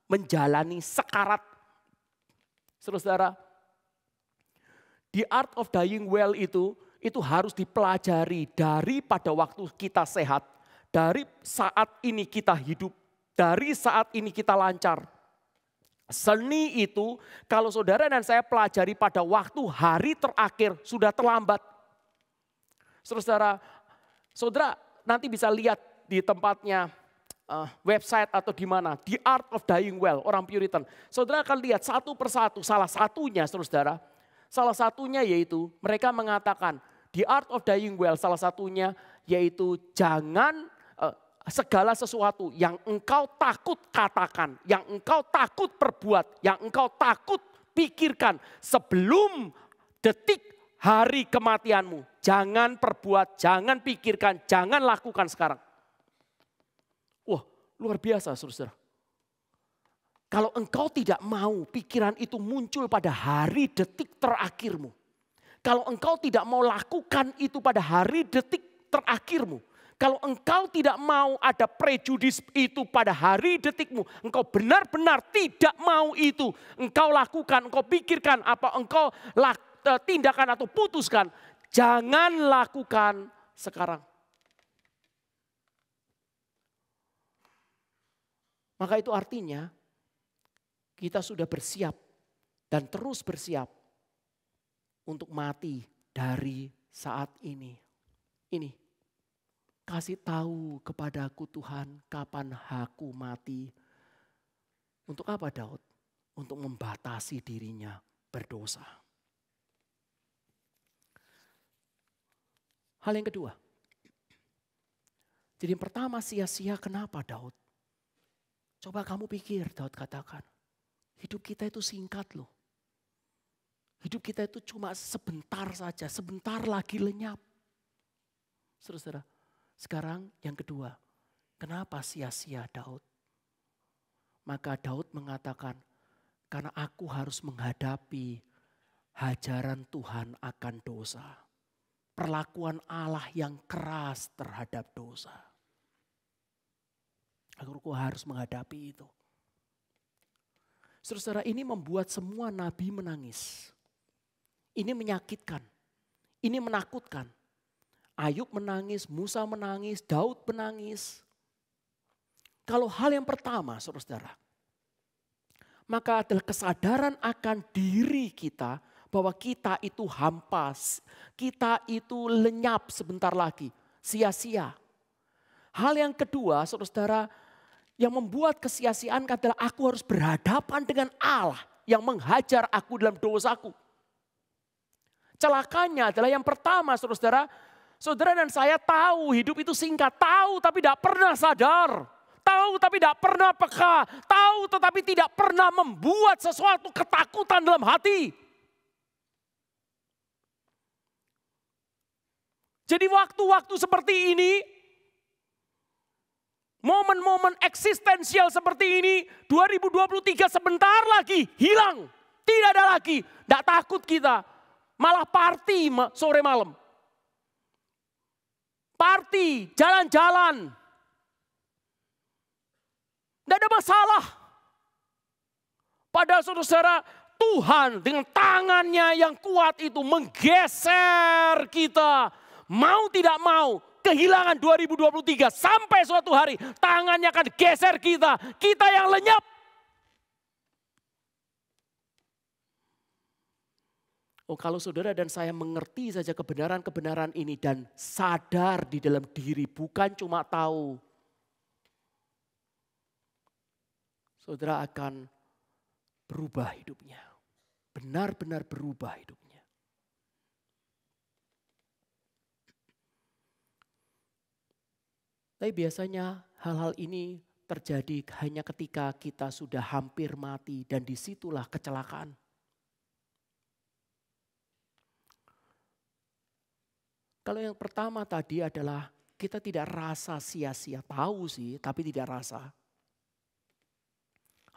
menjalani sekarat. Saudara-saudara, the art of dying well itu harus dipelajari daripada waktu kita sehat. Dari saat ini kita hidup, dari saat ini kita lancar. Seni itu kalau saudara dan saya pelajari pada waktu hari terakhir sudah terlambat. Saudara nanti bisa lihat di tempatnya website atau di mana. The Art of Dying Well, orang Puritan. Saudara akan lihat satu persatu, salah satunya yaitu mereka mengatakan The Art of Dying Well salah satunya yaitu jangan segala sesuatu yang engkau takut katakan, yang engkau takut perbuat, yang engkau takut pikirkan sebelum detik hari kematianmu. Jangan perbuat, jangan pikirkan, jangan lakukan sekarang. Wah, luar biasa saudara. Kalau engkau tidak mau pikiran itu muncul pada hari detik terakhirmu. Kalau engkau tidak mau lakukan itu pada hari detik terakhirmu. Kalau engkau tidak mau ada prejudis itu pada hari detikmu, engkau benar-benar tidak mau itu, engkau lakukan, engkau pikirkan apa engkau tindakan atau putuskan, jangan lakukan sekarang. Maka itu artinya kita sudah bersiap dan terus bersiap untuk mati dari saat ini. Ini. Kasih tahu kepadaku Tuhan kapan aku mati. Untuk apa Daud? Untuk membatasi dirinya berdosa. Hal yang kedua. Jadi yang pertama sia-sia kenapa Daud? Coba kamu pikir Daud katakan. Hidup kita itu singkat loh. Hidup kita itu cuma sebentar saja, sebentar lagi lenyap. Saudara, sekarang yang kedua. Kenapa sia-sia Daud? Maka Daud mengatakan, karena aku harus menghadapi hajaran Tuhan akan dosa. Perlakuan Allah yang keras terhadap dosa. Aku harus menghadapi itu. Saudara, ini membuat semua nabi menangis. Ini menyakitkan. Ini menakutkan. Ayub menangis, Musa menangis, Daud menangis. Kalau hal yang pertama, saudara, maka adalah kesadaran akan diri kita bahwa kita itu hampa, kita itu lenyap sebentar lagi, sia-sia. Hal yang kedua, saudara, yang membuat kesia-siaan adalah aku harus berhadapan dengan Allah yang menghajar aku dalam dosaku. Celakanya adalah yang pertama, saudara, saudara dan saya tahu hidup itu singkat, tahu tapi tidak pernah sadar. Tahu tapi tidak pernah peka, tahu tetapi tidak pernah membuat sesuatu ketakutan dalam hati. Jadi waktu-waktu seperti ini, momen-momen eksistensial seperti ini, 2023 sebentar lagi hilang. Tidak ada lagi, tidak takut kita. Malah party sore malam. Party, jalan-jalan. Tidak ada masalah. Padahal saudara, Tuhan dengan tangannya yang kuat itu menggeser kita. Mau tidak mau, kehilangan 2023 sampai suatu hari tangannya akan geser kita. Kita yang lenyap. Oh, kalau saudara dan saya mengerti saja kebenaran-kebenaran ini dan sadar di dalam diri, bukan cuma tahu. Saudara akan berubah hidupnya. Benar-benar berubah hidupnya. Tapi biasanya hal-hal ini terjadi hanya ketika kita sudah hampir mati dan disitulah kecelakaan. Kalau yang pertama tadi adalah kita tidak rasa sia-sia, tahu sih tapi tidak rasa.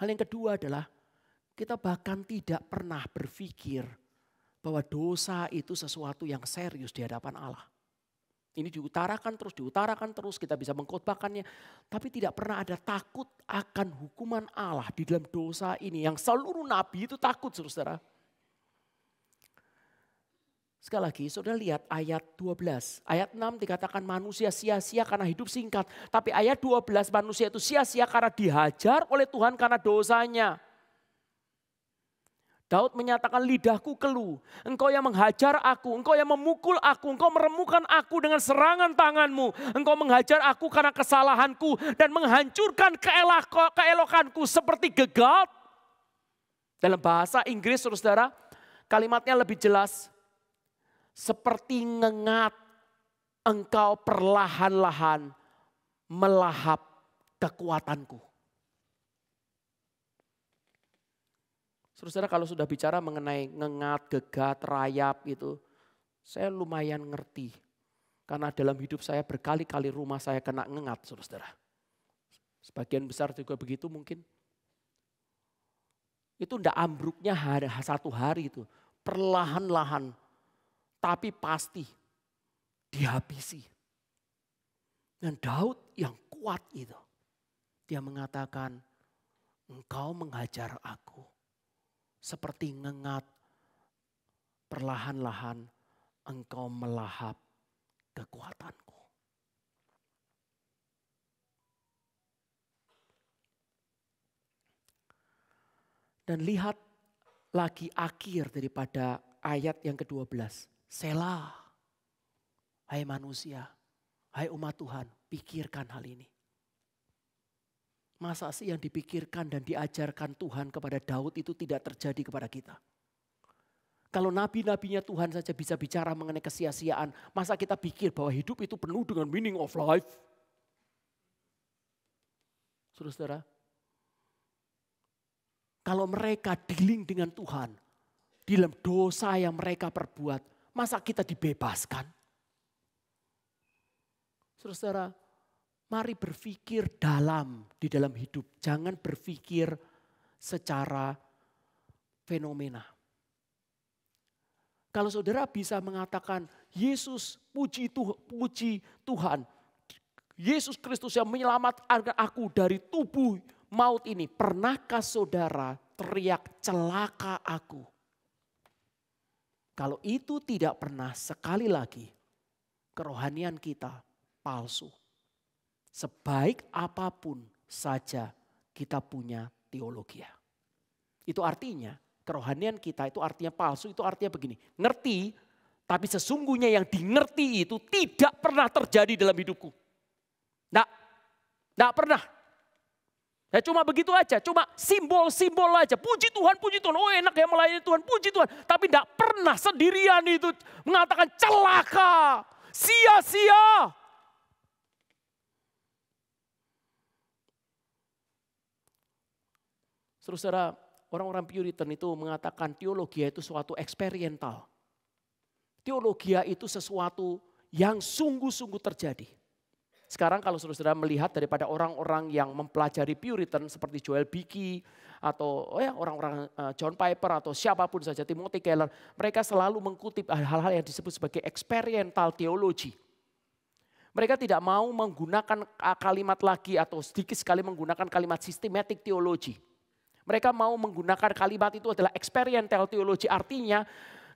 Hal yang kedua adalah kita bahkan tidak pernah berpikir bahwa dosa itu sesuatu yang serius di hadapan Allah. Ini diutarakan terus, kita bisa mengkhotbahkannya. Tapi tidak pernah ada takut akan hukuman Allah di dalam dosa ini. Yang seluruh nabi itu takut, saudara. Sekali lagi, saudara lihat ayat 12. Ayat 6 dikatakan manusia sia-sia karena hidup singkat. Tapi ayat 12 manusia itu sia-sia karena dihajar oleh Tuhan karena dosanya. Daud menyatakan lidahku keluh. Engkau yang menghajar aku, engkau yang memukul aku, engkau meremukkan aku dengan serangan tanganmu. Engkau menghajar aku karena kesalahanku dan menghancurkan keelokanku seperti gegat. Dalam bahasa Inggris saudara, kalimatnya lebih jelas. Seperti ngengat engkau perlahan-lahan melahap kekuatanku. Saudara kalau sudah bicara mengenai ngengat, gegat, rayap itu, saya lumayan ngerti. Karena dalam hidup saya berkali-kali rumah saya kena ngengat, saudara. Sebagian besar juga begitu mungkin. Itu ndak ambruknya satu hari itu, perlahan-lahan. Tapi pasti dihabisi. Dan Daud yang kuat itu. Dia mengatakan, engkau menghajar aku. Seperti ngengat, perlahan-lahan engkau melahap kekuatanku. Dan lihat lagi akhir daripada ayat yang ke-12. Selah, hai manusia, hai umat Tuhan, pikirkan hal ini. Masa sih yang dipikirkan dan diajarkan Tuhan kepada Daud itu tidak terjadi kepada kita? Kalau nabi-nabinya Tuhan saja bisa bicara mengenai kesia-siaan, masa kita pikir bahwa hidup itu penuh dengan meaning of life? Saudara-saudara, kalau mereka dealing dengan Tuhan, dalam dosa yang mereka perbuat, masa kita dibebaskan? Saudara-saudara, mari berpikir di dalam hidup. Jangan berpikir secara fenomena. Kalau saudara bisa mengatakan, Yesus puji Tuhan. Yesus Kristus yang menyelamatkan aku dari tubuh maut ini. Pernahkah saudara teriak celaka aku? Kalau itu tidak pernah, sekali lagi kerohanian kita palsu. Sebaik apapun saja kita punya teologi. Itu artinya kerohanian kita itu artinya palsu, itu artinya begini. Ngerti, tapi sesungguhnya yang dimengerti itu tidak pernah terjadi dalam hidupku. Nggak pernah. Ya cuma begitu aja, cuma simbol-simbol aja. Puji Tuhan, oh enak ya melayani Tuhan, puji Tuhan. Tapi nggak pernah sendirian itu mengatakan celaka, sia-sia. Saudara, orang-orang Puritan itu mengatakan teologi itu suatu eksperimental. Teologi itu sesuatu yang sungguh-sungguh terjadi. Sekarang kalau saudara melihat daripada orang-orang yang mempelajari Puritan seperti Joel Beeke atau orang-orang John Piper atau siapapun saja, Timothy Keller, mereka selalu mengutip hal-hal yang disebut sebagai eksperimental teologi. Mereka tidak mau menggunakan kalimat lagi atau sedikit sekali menggunakan kalimat systematic theology. Mereka mau menggunakan kalimat itu adalah experiential theology. Artinya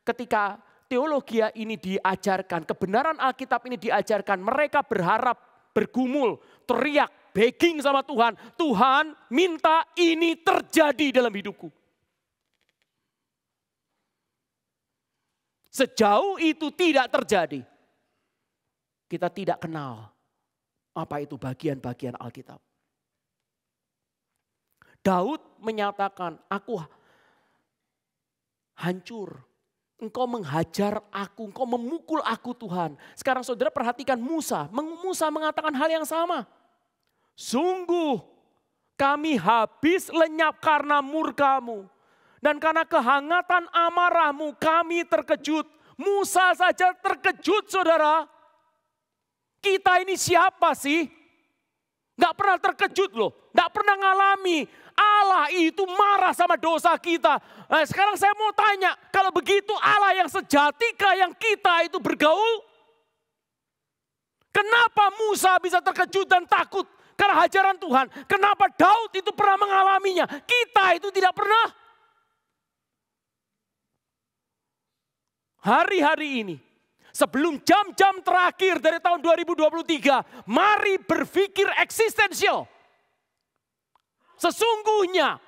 ketika teologi ini diajarkan, kebenaran Alkitab ini diajarkan, mereka berharap, bergumul, teriak, begging sama Tuhan. Tuhan minta ini terjadi dalam hidupku. Sejauh itu tidak terjadi, kita tidak kenal apa itu bagian-bagian Alkitab. Daud menyatakan, aku hancur. Engkau menghajar aku, engkau memukul aku Tuhan. Sekarang saudara perhatikan Musa. Musa mengatakan hal yang sama. Sungguh kami habis lenyap karena murka-Mu. Dan karena kehangatan amarah-Mu kami terkejut. Musa saja terkejut saudara. Kita ini siapa sih? Gak pernah terkejut loh. Gak pernah ngalami. Allah itu marah sama dosa kita. Nah, sekarang saya mau tanya, kalau begitu Allah yang sejatikah yang kita itu bergaul? Kenapa Musa bisa terkejut dan takut karena hajaran Tuhan? Kenapa Daud itu pernah mengalaminya? Kita itu tidak pernah. Hari-hari ini, sebelum jam-jam terakhir dari tahun 2023, mari berpikir eksistensial. Sesungguhnya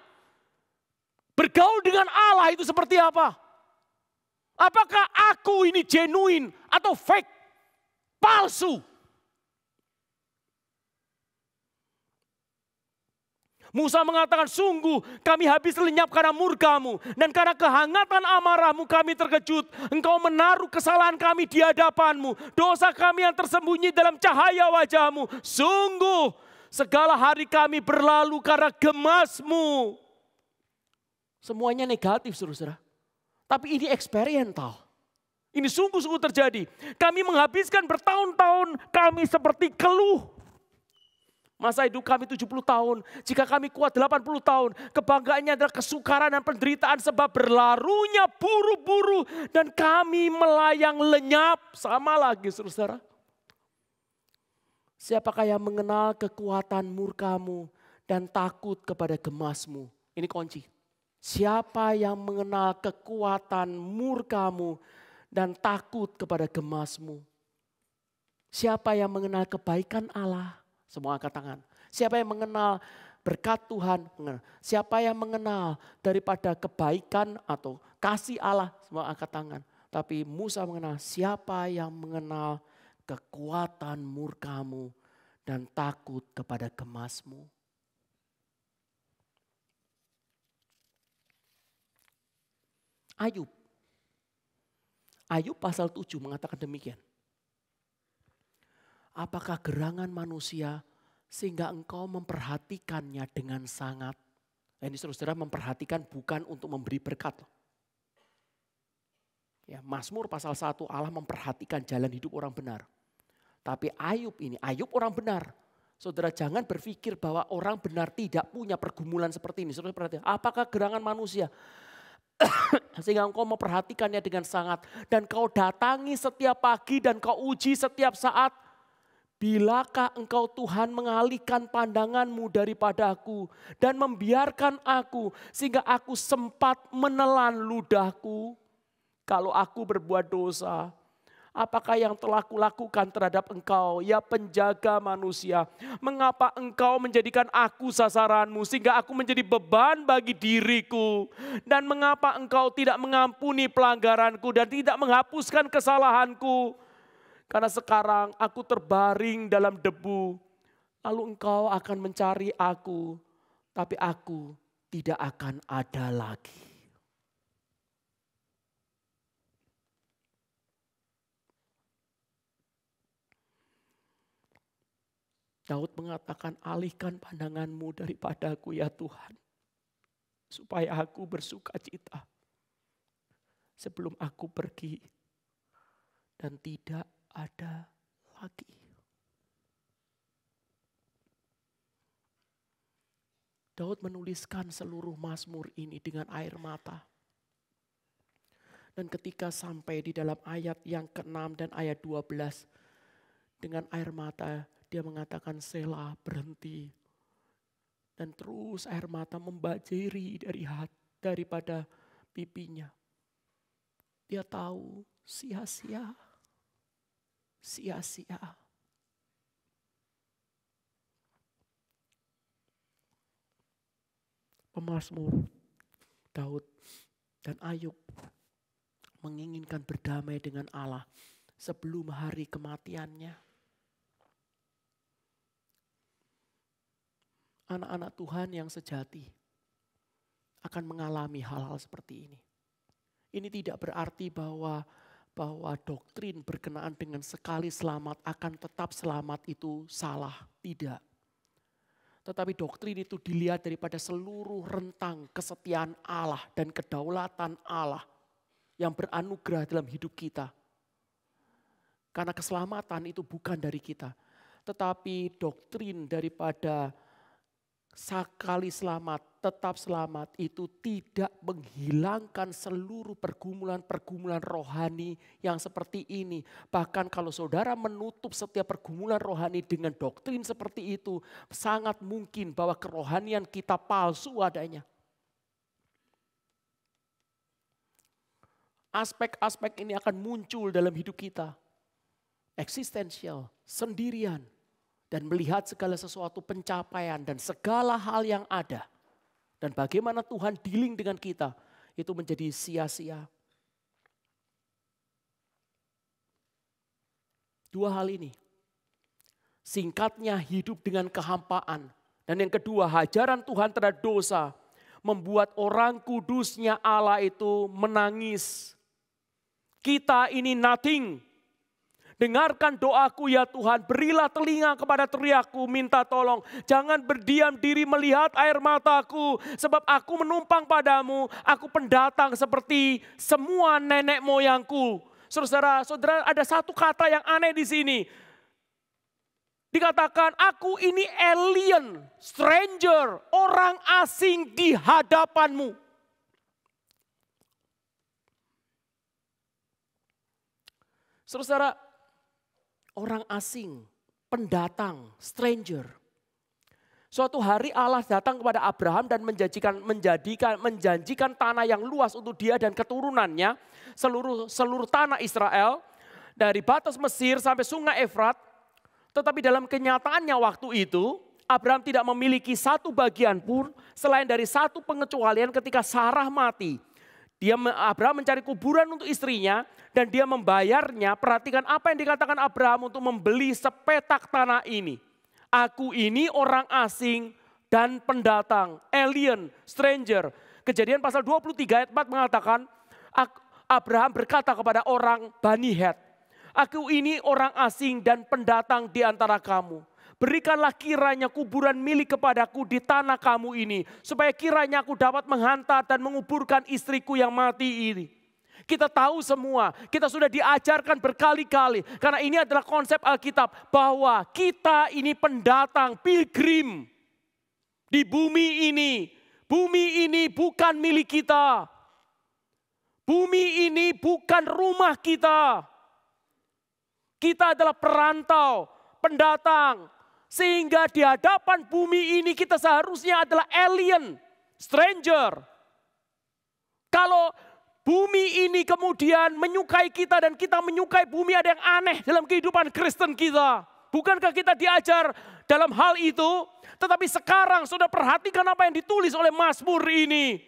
bergaul dengan Allah itu seperti apa? Apakah aku ini genuine atau fake? Palsu. Musa mengatakan, sungguh kami habis lenyap karena murka-Mu. Dan karena kehangatan amarah-Mu kami terkejut. Engkau menaruh kesalahan kami di hadapan-Mu. Dosa kami yang tersembunyi dalam cahaya wajah-Mu. Sungguh segala hari kami berlalu karena gemas-Mu. Semuanya negatif saudara. Tapi ini eksperimental. Ini sungguh-sungguh terjadi. Kami menghabiskan bertahun-tahun kami seperti keluh. Masa hidup kami 70 tahun, jika kami kuat 80 tahun, kebanggaannya adalah kesukaran dan penderitaan sebab berlarunya buru-buru dan kami melayang lenyap. Sama lagi saudara. Siapakah yang mengenal kekuatan murka-Mu dan takut kepada gemas-Mu? Ini kunci. Siapa yang mengenal kekuatan murka-Mu dan takut kepada gemas-Mu? Siapa yang mengenal kebaikan Allah? Semua angkat tangan. Siapa yang mengenal berkat Tuhan? Siapa yang mengenal daripada kebaikan atau kasih Allah? Semua angkat tangan. Tapi Musa mengenal siapa yang mengenal kekuatan murka-Mu dan takut kepada gemas-Mu. Ayub. Ayub pasal 7 mengatakan demikian. Apakah gerangan manusia sehingga engkau memperhatikannya dengan sangat? Ini saudara memperhatikan bukan untuk memberi berkat. Ya, Mazmur pasal 1 Allah memperhatikan jalan hidup orang benar. Tapi Ayub orang benar. Saudara jangan berpikir bahwa orang benar tidak punya pergumulan seperti ini. Saudara perhatikan, apakah gerangan manusia sehingga engkau memperhatikannya dengan sangat. Dan kau datangi setiap pagi dan kau uji setiap saat. Bilakah engkau Tuhan mengalihkan pandanganmu daripadaku dan membiarkan aku sehingga aku sempat menelan ludahku. Kalau aku berbuat dosa, apakah yang telah kulakukan terhadap engkau, ya penjaga manusia? Mengapa engkau menjadikan aku sasaranmu sehingga aku menjadi beban bagi diriku? Dan mengapa engkau tidak mengampuni pelanggaranku dan tidak menghapuskan kesalahanku? Karena sekarang aku terbaring dalam debu, lalu engkau akan mencari aku, tapi aku tidak akan ada lagi. Daud mengatakan, alihkan pandanganmu daripadaku ya Tuhan, supaya aku bersuka cita sebelum aku pergi dan tidak ada lagi. Daud menuliskan seluruh Mazmur ini dengan air mata. Dan ketika sampai di dalam ayat yang ke-6 dan ayat 12, dengan air mata dia mengatakan Selah, berhenti. Dan terus air mata membajiri daripada pipinya. Dia tahu sia-sia. Pemazmur Daud dan Ayub menginginkan berdamai dengan Allah sebelum hari kematiannya. Anak-anak Tuhan yang sejati akan mengalami hal-hal seperti ini. Ini tidak berarti bahwa doktrin berkenaan dengan sekali selamat akan tetap selamat itu salah. Tidak. Tetapi doktrin itu dilihat daripada seluruh rentang kesetiaan Allah dan kedaulatan Allah yang beranugerah dalam hidup kita. Karena keselamatan itu bukan dari kita. Tetapi doktrin daripada sekali selamat, tetap selamat itu tidak menghilangkan seluruh pergumulan rohani yang seperti ini. Bahkan kalau saudara menutup setiap pergumulan rohani dengan doktrin seperti itu, sangat mungkin bahwa kerohanian kita palsu adanya. Aspek-aspek ini akan muncul dalam hidup kita. Eksistensial, sendirian. Dan melihat segala sesuatu pencapaian dan segala hal yang ada. Dan bagaimana Tuhan dealing dengan kita. Itu menjadi sia-sia. Dua hal ini. Singkatnya hidup dengan kehampaan. Dan yang kedua hajaran Tuhan terhadap dosa. Membuat orang kudusnya Allah itu menangis. Kita ini nothing. Dengarkan doaku ya Tuhan, berilah telinga kepada teriakku, minta tolong. Jangan berdiam diri melihat air mataku, sebab aku menumpang padamu, aku pendatang seperti semua nenek moyangku. Saudara, ada satu kata yang aneh di sini. Dikatakan aku ini alien, stranger, orang asing di hadapanmu. Saudara, orang asing, pendatang, stranger. Suatu hari Allah datang kepada Abraham dan menjanjikan tanah yang luas untuk dia dan keturunannya. Seluruh tanah Israel. Dari batas Mesir sampai sungai Efrat. Tetapi dalam kenyataannya waktu itu, Abraham tidak memiliki satu bagian pun selain dari satu pengecualian ketika Sarah mati. Abraham mencari kuburan untuk istrinya dan dia membayarnya. Perhatikan apa yang dikatakan Abraham untuk membeli sepetak tanah ini. Aku ini orang asing dan pendatang, alien, stranger. Kejadian pasal 23 ayat 4 mengatakan, Abraham berkata kepada orang Bani Het, aku ini orang asing dan pendatang di antara kamu. Berikanlah kiranya kuburan milik kepadaku di tanah kamu ini, supaya kiranya aku dapat menghantar dan menguburkan istriku yang mati ini. Kita tahu semua, kita sudah diajarkan berkali-kali, karena ini adalah konsep Alkitab, bahwa kita ini pendatang, pilgrim di bumi ini. Bumi ini bukan milik kita. Bumi ini bukan rumah kita. Kita adalah perantau, pendatang. Sehingga di hadapan bumi ini kita seharusnya adalah alien, stranger. Kalau bumi ini kemudian menyukai kita dan kita menyukai bumi, ada yang aneh dalam kehidupan Kristen kita. Bukankah kita diajar dalam hal itu? Tetapi sekarang sudah perhatikan apa yang ditulis oleh Mazmur ini.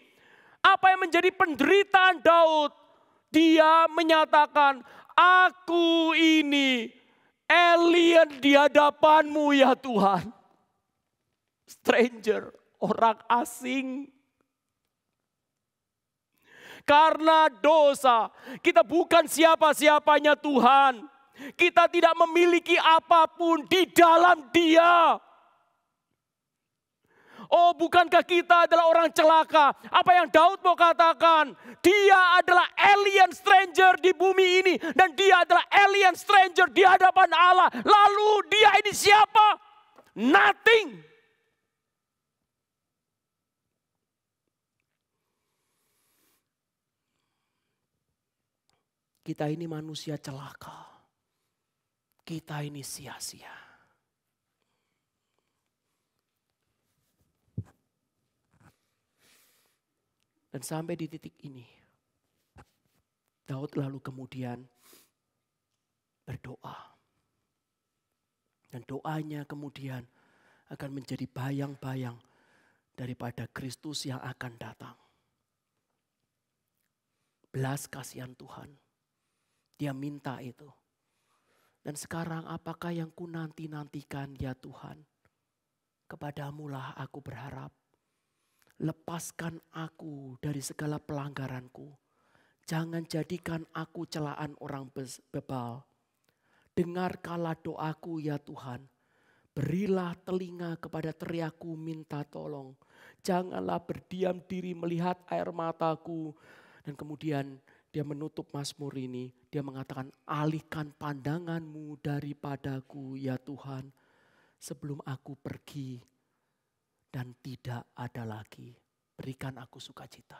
Apa yang menjadi penderitaan Daud? Dia menyatakan, aku ini alien di hadapanmu ya Tuhan. Stranger, orang asing. Karena dosa, kita bukan siapa-siapanya Tuhan. Kita tidak memiliki apapun di dalam Dia. Oh, bukankah kita adalah orang celaka? Apa yang Daud mau katakan? Dia adalah alien stranger di bumi ini. Dan dia adalah alien stranger di hadapan Allah. Lalu dia ini siapa? Nothing. Kita ini manusia celaka. Kita ini sia-sia. Dan sampai di titik ini, Daud lalu kemudian berdoa. Dan doanya kemudian akan menjadi bayang-bayang daripada Kristus yang akan datang. Belas kasihan Tuhan, dia minta itu. Dan sekarang apakah yang ku nanti-nantikan ya Tuhan? Kepadamulah aku berharap. Lepaskan aku dari segala pelanggaranku. Jangan jadikan aku celaan orang bebal. Dengarkanlah doaku ya Tuhan. Berilah telinga kepada teriakku minta tolong. Janganlah berdiam diri melihat air mataku. Dan kemudian dia menutup Mazmur ini. Dia mengatakan, alihkan pandanganmu daripadaku ya Tuhan. Sebelum aku pergi. Dan tidak ada lagi, berikan aku sukacita.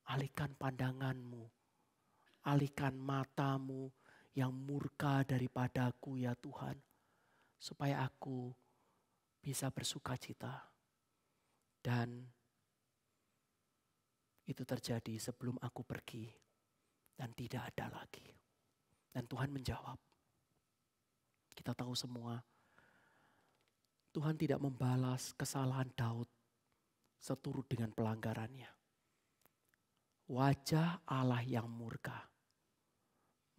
Alihkan pandanganmu, alihkan matamu yang murka daripadaku ya Tuhan. Supaya aku bisa bersukacita. Dan itu terjadi sebelum aku pergi dan tidak ada lagi. Dan Tuhan menjawab, kita tahu semua, Tuhan tidak membalas kesalahan Daud seturut dengan pelanggarannya. Wajah Allah yang murka,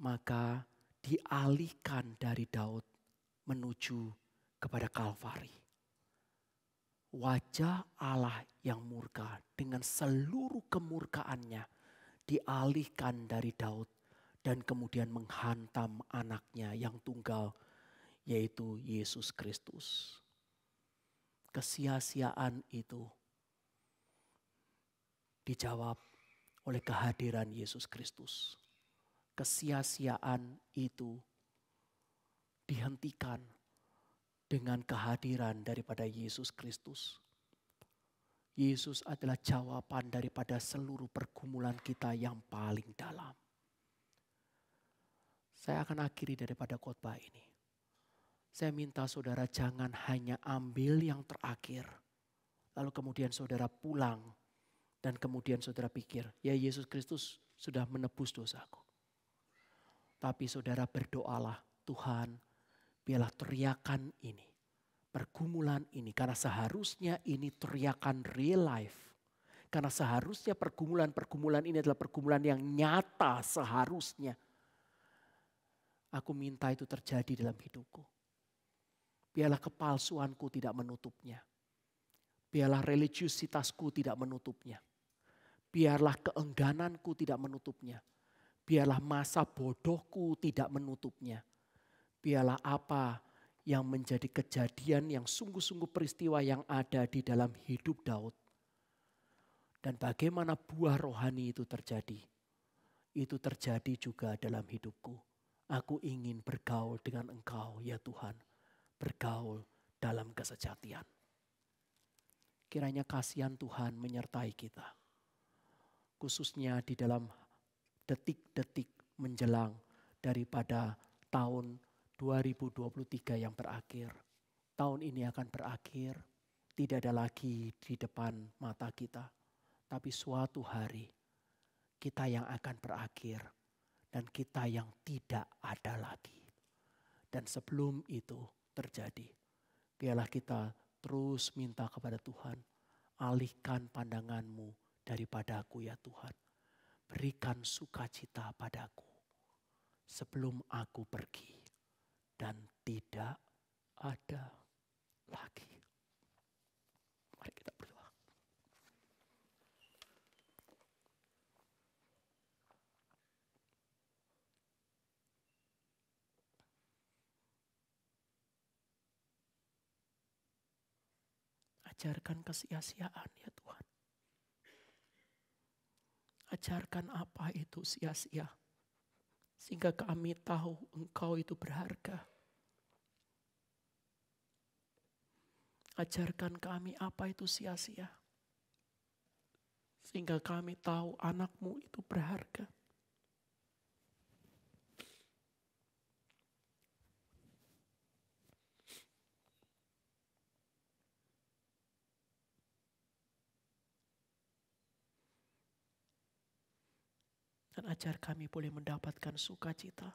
maka dialihkan dari Daud menuju kepada Kalvari. Wajah Allah yang murka dengan seluruh kemurkaannya dialihkan dari Daud dan kemudian menghantam anaknya yang tunggal, yaitu Yesus Kristus. Kesia-siaan itu dijawab oleh kehadiran Yesus Kristus. Kesia-siaan itu dihentikan dengan kehadiran daripada Yesus Kristus. Yesus adalah jawaban daripada seluruh pergumulan kita yang paling dalam. Saya akan akhiri daripada khotbah ini. Saya minta saudara jangan hanya ambil yang terakhir. Lalu kemudian saudara pulang. Dan kemudian saudara pikir, ya Yesus Kristus sudah menebus dosaku. Tapi saudara berdoalah, Tuhan biarlah teriakan ini, pergumulan ini. Karena seharusnya ini teriakan real life. Karena seharusnya pergumulan ini adalah pergumulan yang nyata seharusnya. Aku minta itu terjadi dalam hidupku. Biarlah kepalsuanku tidak menutupnya. Biarlah religiusitasku tidak menutupnya. Biarlah keenggananku tidak menutupnya. Biarlah masa bodohku tidak menutupnya. Biarlah apa yang menjadi kejadian yang sungguh-sungguh peristiwa yang ada di dalam hidup Daud. Dan bagaimana buah rohani itu terjadi. Itu terjadi juga dalam hidupku. Aku ingin bergaul dengan Engkau ya Tuhan. Bergaul dalam kesejatian. Kiranya kasihan Tuhan menyertai kita. Khususnya di dalam detik-detik menjelang daripada tahun 2023 yang berakhir. Tahun ini akan berakhir, tidak ada lagi di depan mata kita. Tapi suatu hari kita yang akan berakhir dan kita yang tidak ada lagi. Dan sebelum itu terjadi, biarlah kita terus minta kepada Tuhan, alihkan pandanganmu daripadaku ya Tuhan. Berikan sukacita padaku sebelum aku pergi dan tidak ada lagi. Mari kita berdoa. Ajarkan kesia-siaan ya Tuhan. Ajarkan apa itu sia-sia. Sehingga kami tahu Engkau itu berharga. Ajarkan kami apa itu sia-sia. Sehingga kami tahu anak-Mu itu berharga. Dan ajar kami boleh mendapatkan sukacita.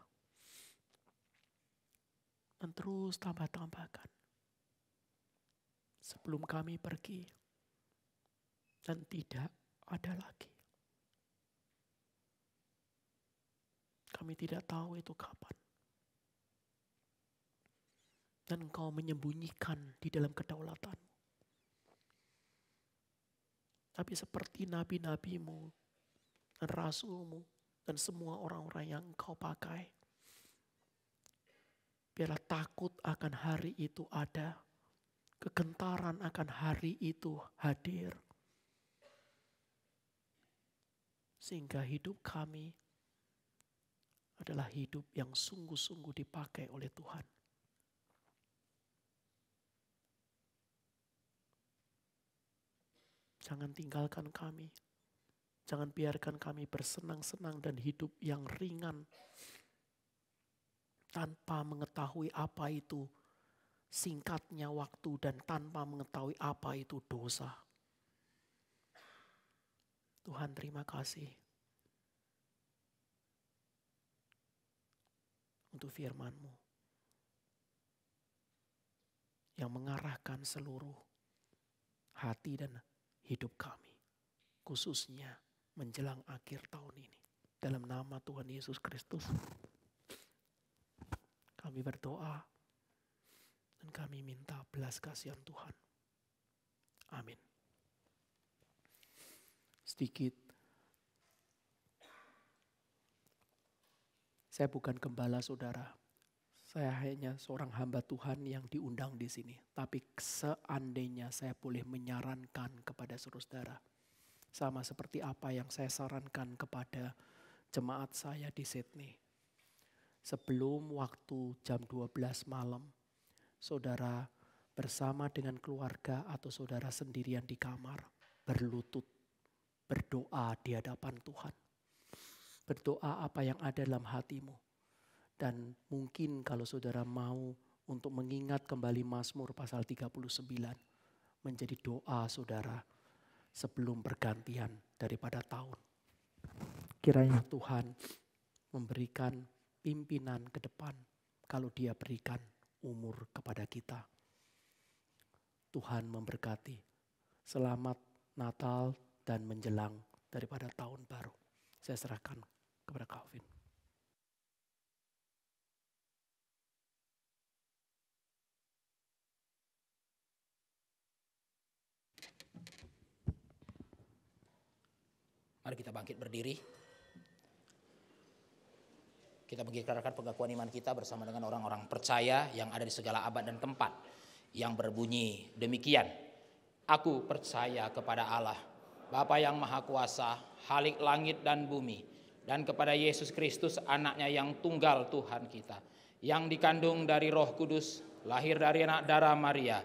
Dan terus tambah-tambahkan. Sebelum kami pergi. Dan tidak ada lagi. Kami tidak tahu itu kapan. Dan Engkau menyembunyikan di dalam kedaulatan-Mu. Tapi seperti nabi-nabi-Mu dan rasul-Mu dan semua orang-orang yang Engkau pakai. Biarlah takut akan hari itu ada. Kegentaran akan hari itu hadir. Sehingga hidup kami adalah hidup yang sungguh-sungguh dipakai oleh Tuhan. Jangan tinggalkan kami. Jangan biarkan kami bersenang-senang dan hidup yang ringan. Tanpa mengetahui apa itu singkatnya waktu dan tanpa mengetahui apa itu dosa. Tuhan terima kasih. Untuk firman-Mu. Yang mengarahkan seluruh hati dan hidup kami. Khususnya menjelang akhir tahun ini. Dalam nama Tuhan Yesus Kristus. Kami berdoa. Dan kami minta belas kasihan Tuhan. Amin. Sedikit. Saya bukan gembala saudara. Saya hanya seorang hamba Tuhan yang diundang di sini. Tapi seandainya saya boleh menyarankan kepada saudara. Sama seperti apa yang saya sarankan kepada jemaat saya di Sydney. Sebelum waktu jam 12 malam, saudara bersama dengan keluarga atau saudara sendirian di kamar, berlutut, berdoa di hadapan Tuhan. Berdoa apa yang ada dalam hatimu. Dan mungkin kalau saudara mau untuk mengingat kembali Mazmur pasal 39, menjadi doa saudara sebelum pergantian daripada tahun. Kiranya Tuhan memberikan pimpinan ke depan kalau Dia berikan umur kepada kita. Tuhan memberkati. Selamat Natal dan menjelang daripada tahun baru. Saya serahkan kepada Calvin. Mari kita bangkit berdiri. Kita mengikrarkan pengakuan iman kita bersama dengan orang-orang percaya yang ada di segala abad dan tempat, yang berbunyi demikian. Aku percaya kepada Allah, Bapa yang Maha Kuasa, Khalik langit dan bumi, dan kepada Yesus Kristus anaknya yang tunggal Tuhan kita, yang dikandung dari Roh Kudus, lahir dari anak darah Maria,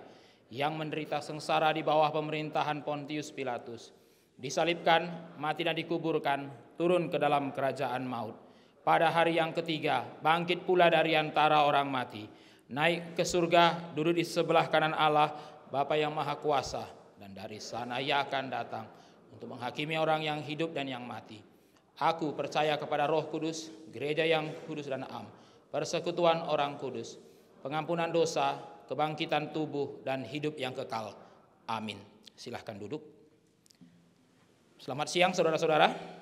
yang menderita sengsara di bawah pemerintahan Pontius Pilatus, disalibkan, mati dan dikuburkan, turun ke dalam kerajaan maut. Pada hari yang ketiga, bangkit pula dari antara orang mati, naik ke surga, duduk di sebelah kanan Allah, Bapa yang Maha Kuasa, dan dari sana Ia akan datang untuk menghakimi orang yang hidup dan yang mati. Aku percaya kepada Roh Kudus, gereja yang kudus dan am, persekutuan orang kudus, pengampunan dosa, kebangkitan tubuh, dan hidup yang kekal. Amin. Silahkan duduk. Selamat siang saudara-saudara.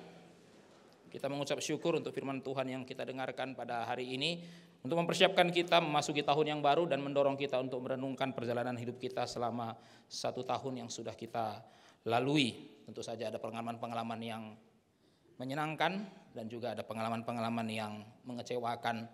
Kita mengucap syukur untuk firman Tuhan yang kita dengarkan pada hari ini, untuk mempersiapkan kita memasuki tahun yang baru dan mendorong kita untuk merenungkan perjalanan hidup kita selama 1 tahun yang sudah kita lalui. Tentu saja ada pengalaman-pengalaman yang menyenangkan dan juga ada pengalaman-pengalaman yang mengecewakan,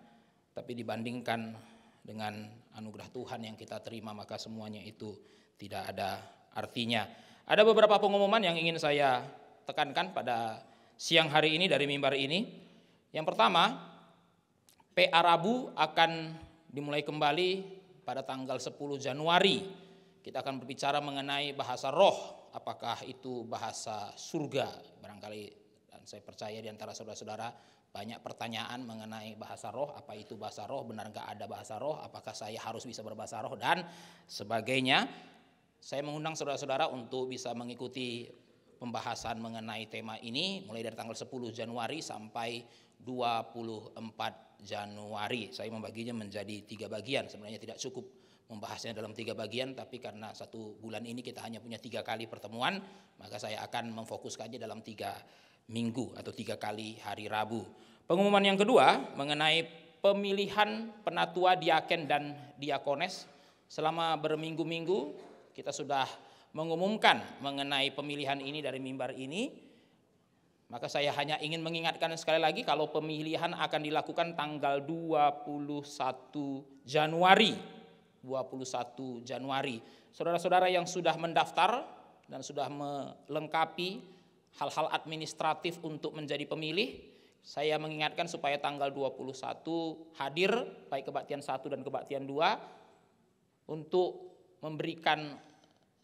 tapi dibandingkan dengan anugerah Tuhan yang kita terima, maka semuanya itu tidak ada artinya. Ada beberapa pengumuman yang ingin saya tekankan pada siang hari ini dari mimbar ini. Yang pertama, PA Rabu akan dimulai kembali pada tanggal 10 Januari. Kita akan berbicara mengenai bahasa roh, apakah itu bahasa surga. Barangkali, dan saya percaya di antara saudara-saudara banyak pertanyaan mengenai bahasa roh, apa itu bahasa roh, benar nggak ada bahasa roh, apakah saya harus bisa berbahasa roh, dan sebagainya. Saya mengundang saudara-saudara untuk bisa mengikuti pembahasan mengenai tema ini mulai dari tanggal 10 Januari sampai 24 Januari. Saya membaginya menjadi 3 bagian. Sebenarnya tidak cukup membahasnya dalam 3 bagian, tapi karena 1 bulan ini kita hanya punya 3 kali pertemuan, maka saya akan memfokuskannya dalam 3 minggu atau 3 kali hari Rabu. Pengumuman yang kedua mengenai pemilihan penatua, diaken dan diakones. Selama berminggu-minggu kita sudah mengumumkan mengenai pemilihan ini dari mimbar ini, maka saya hanya ingin mengingatkan sekali lagi kalau pemilihan akan dilakukan tanggal 21 Januari. 21 Januari. Saudara-saudara yang sudah mendaftar dan sudah melengkapi hal-hal administratif untuk menjadi pemilih, saya mengingatkan supaya tanggal 21 hadir baik kebaktian 1 dan kebaktian 2 untuk memberikan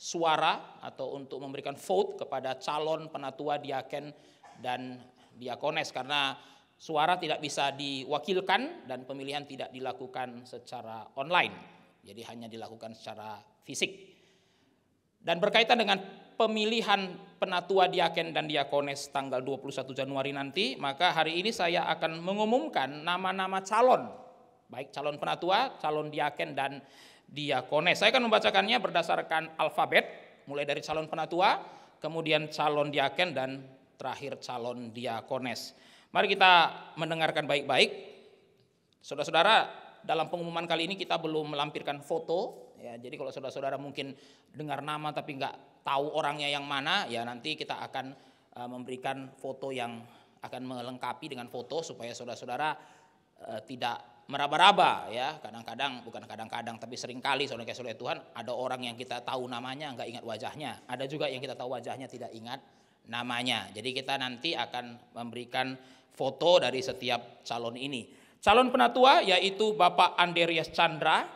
suara atau untuk memberikan vote kepada calon penatua, diaken dan diakones, karena suara tidak bisa diwakilkan dan pemilihan tidak dilakukan secara online, jadi hanya dilakukan secara fisik. Dan berkaitan dengan pemilihan penatua, diaken dan diakones tanggal 21 Januari nanti, maka hari ini saya akan mengumumkan nama-nama calon, baik calon penatua, calon diaken dan diakones. Saya akan membacakannya berdasarkan alfabet, mulai dari calon penatua, kemudian calon diaken, dan terakhir calon diakones. Mari kita mendengarkan baik-baik. Saudara-saudara, dalam pengumuman kali ini kita belum melampirkan foto, ya. Jadi kalau saudara-saudara mungkin dengar nama tapi nggak tahu orangnya yang mana, ya nanti kita akan memberikan foto yang akan melengkapi dengan foto supaya saudara-saudara tidak meraba-raba, ya. Kadang-kadang, bukan kadang-kadang, tapi seringkali saudara-saudara Tuhan, ada orang yang kita tahu namanya nggak ingat wajahnya, ada juga yang kita tahu wajahnya tidak ingat namanya. Jadi kita nanti akan memberikan foto dari setiap calon ini. Calon penatua yaitu Bapak Andreas Chandra,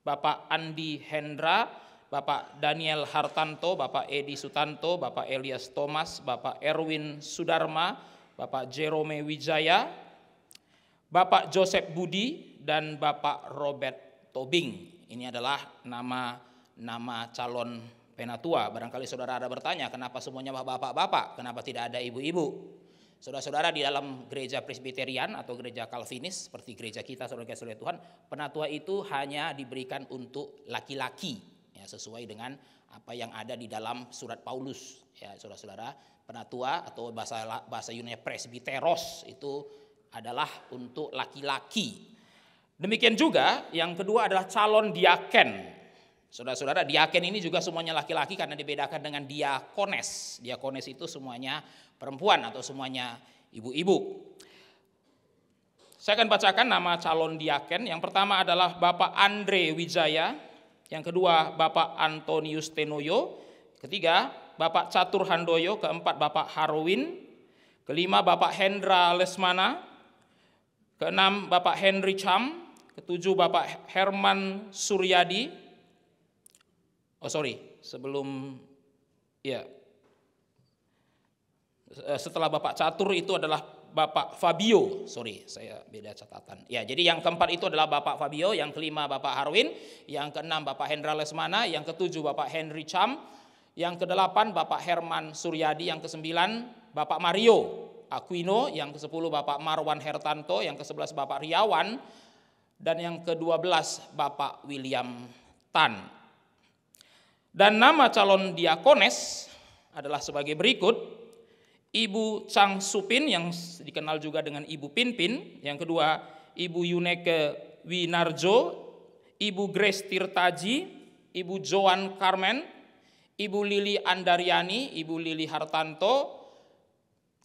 Bapak Andi Hendra, Bapak Daniel Hartanto, Bapak Edi Sutanto, Bapak Elias Thomas, Bapak Erwin Sudarma, Bapak Jerome Wijaya, Bapak Joseph Budi, dan Bapak Robert Tobing. Ini adalah nama calon penatua. Barangkali saudara ada bertanya, kenapa semuanya bapak-bapak, kenapa tidak ada ibu-ibu? Saudara-saudara, di dalam gereja Presbyterian atau gereja Calvinis seperti gereja kita, saudara-saudara Tuhan, penatua itu hanya diberikan untuk laki-laki, ya, sesuai dengan apa yang ada di dalam surat Paulus, ya saudara-saudara. Penatua atau bahasa Yunani presbiteros itu adalah untuk laki-laki. Demikian juga yang kedua adalah calon diaken. Saudara-saudara, diaken ini juga semuanya laki-laki karena dibedakan dengan diakones. Diakones itu semuanya perempuan atau semuanya ibu-ibu. Saya akan bacakan nama calon diaken. Yang pertama adalah Bapak Andre Wijaya, yang kedua Bapak Antonius Tenoyo, ketiga Bapak Catur Handoyo, keempat Bapak Harwin, kelima Bapak Hendra Lesmana, keenam Bapak Henry Cham, ketujuh Bapak Herman Suryadi. Setelah Bapak Catur itu adalah Bapak Fabio. Saya beda catatan. Ya, jadi yang keempat itu adalah Bapak Fabio, yang kelima Bapak Harwin, yang keenam Bapak Hendra Lesmana, yang ketujuh Bapak Henry Cham, yang kedelapan Bapak Herman Suryadi, yang kesembilan Bapak Mario Aquino, yang kesepuluh Bapak Marwan Hertanto, yang kesebelas Bapak Riawan, dan yang ke-12 Bapak William Tan. Dan nama calon diakones adalah sebagai berikut: Ibu Chang Supin yang dikenal juga dengan Ibu Pinpin, yang kedua Ibu Yuneke Winarjo, Ibu Grace Tirtaji, Ibu Joan Carmen, Ibu Lili Andaryani, Ibu Lili Hartanto,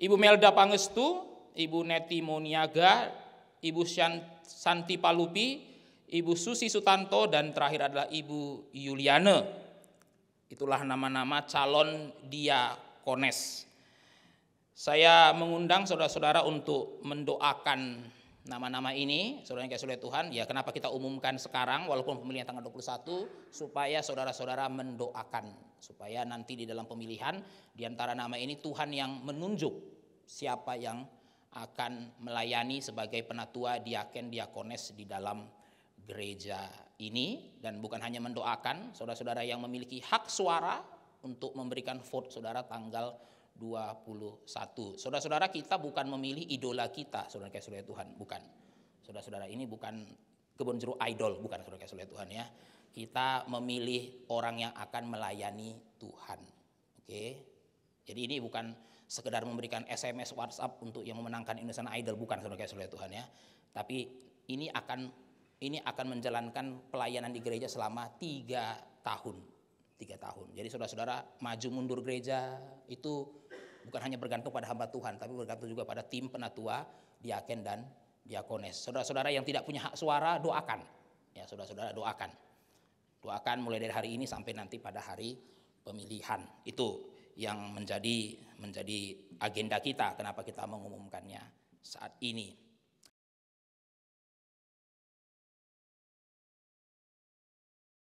Ibu Melda Pangestu, Ibu Neti Moniaga, Ibu Santi Palupi, Ibu Susi Sutanto, dan terakhir adalah Ibu Yuliane. Itulah nama-nama calon diakones. Saya mengundang saudara-saudara untuk mendoakan nama-nama ini, saudara yang kasih oleh Tuhan. Ya, kenapa kita umumkan sekarang walaupun pemilihan tanggal 21, supaya saudara-saudara mendoakan, supaya nanti di dalam pemilihan di antara nama ini Tuhan yang menunjuk siapa yang akan melayani sebagai penatua, diaken, diakones di dalam gereja ini. Dan bukan hanya mendoakan, saudara-saudara yang memiliki hak suara untuk memberikan vote saudara tanggal 21. Saudara-saudara, kita bukan memilih idola kita, saudara kasih oleh Tuhan, bukan. Saudara-saudara, ini bukan kebun jeruk idol, bukan, saudara kasih oleh Tuhan ya. Kita memilih orang yang akan melayani Tuhan. Oke. Jadi ini bukan sekedar memberikan SMS WhatsApp untuk yang memenangkan Indonesian Idol, bukan, saudara kasih oleh Tuhan ya. Tapi ini akan menjalankan pelayanan di gereja selama 3 tahun. 3 tahun. Jadi saudara-saudara, maju mundur gereja itu bukan hanya bergantung pada hamba Tuhan, tapi bergantung juga pada tim penatua, diaken dan diakones. Saudara-saudara yang tidak punya hak suara, doakan. Ya, saudara-saudara doakan. Doakan mulai dari hari ini sampai nanti pada hari pemilihan. Itu yang menjadi agenda kita, kenapa kita mengumumkannya saat ini.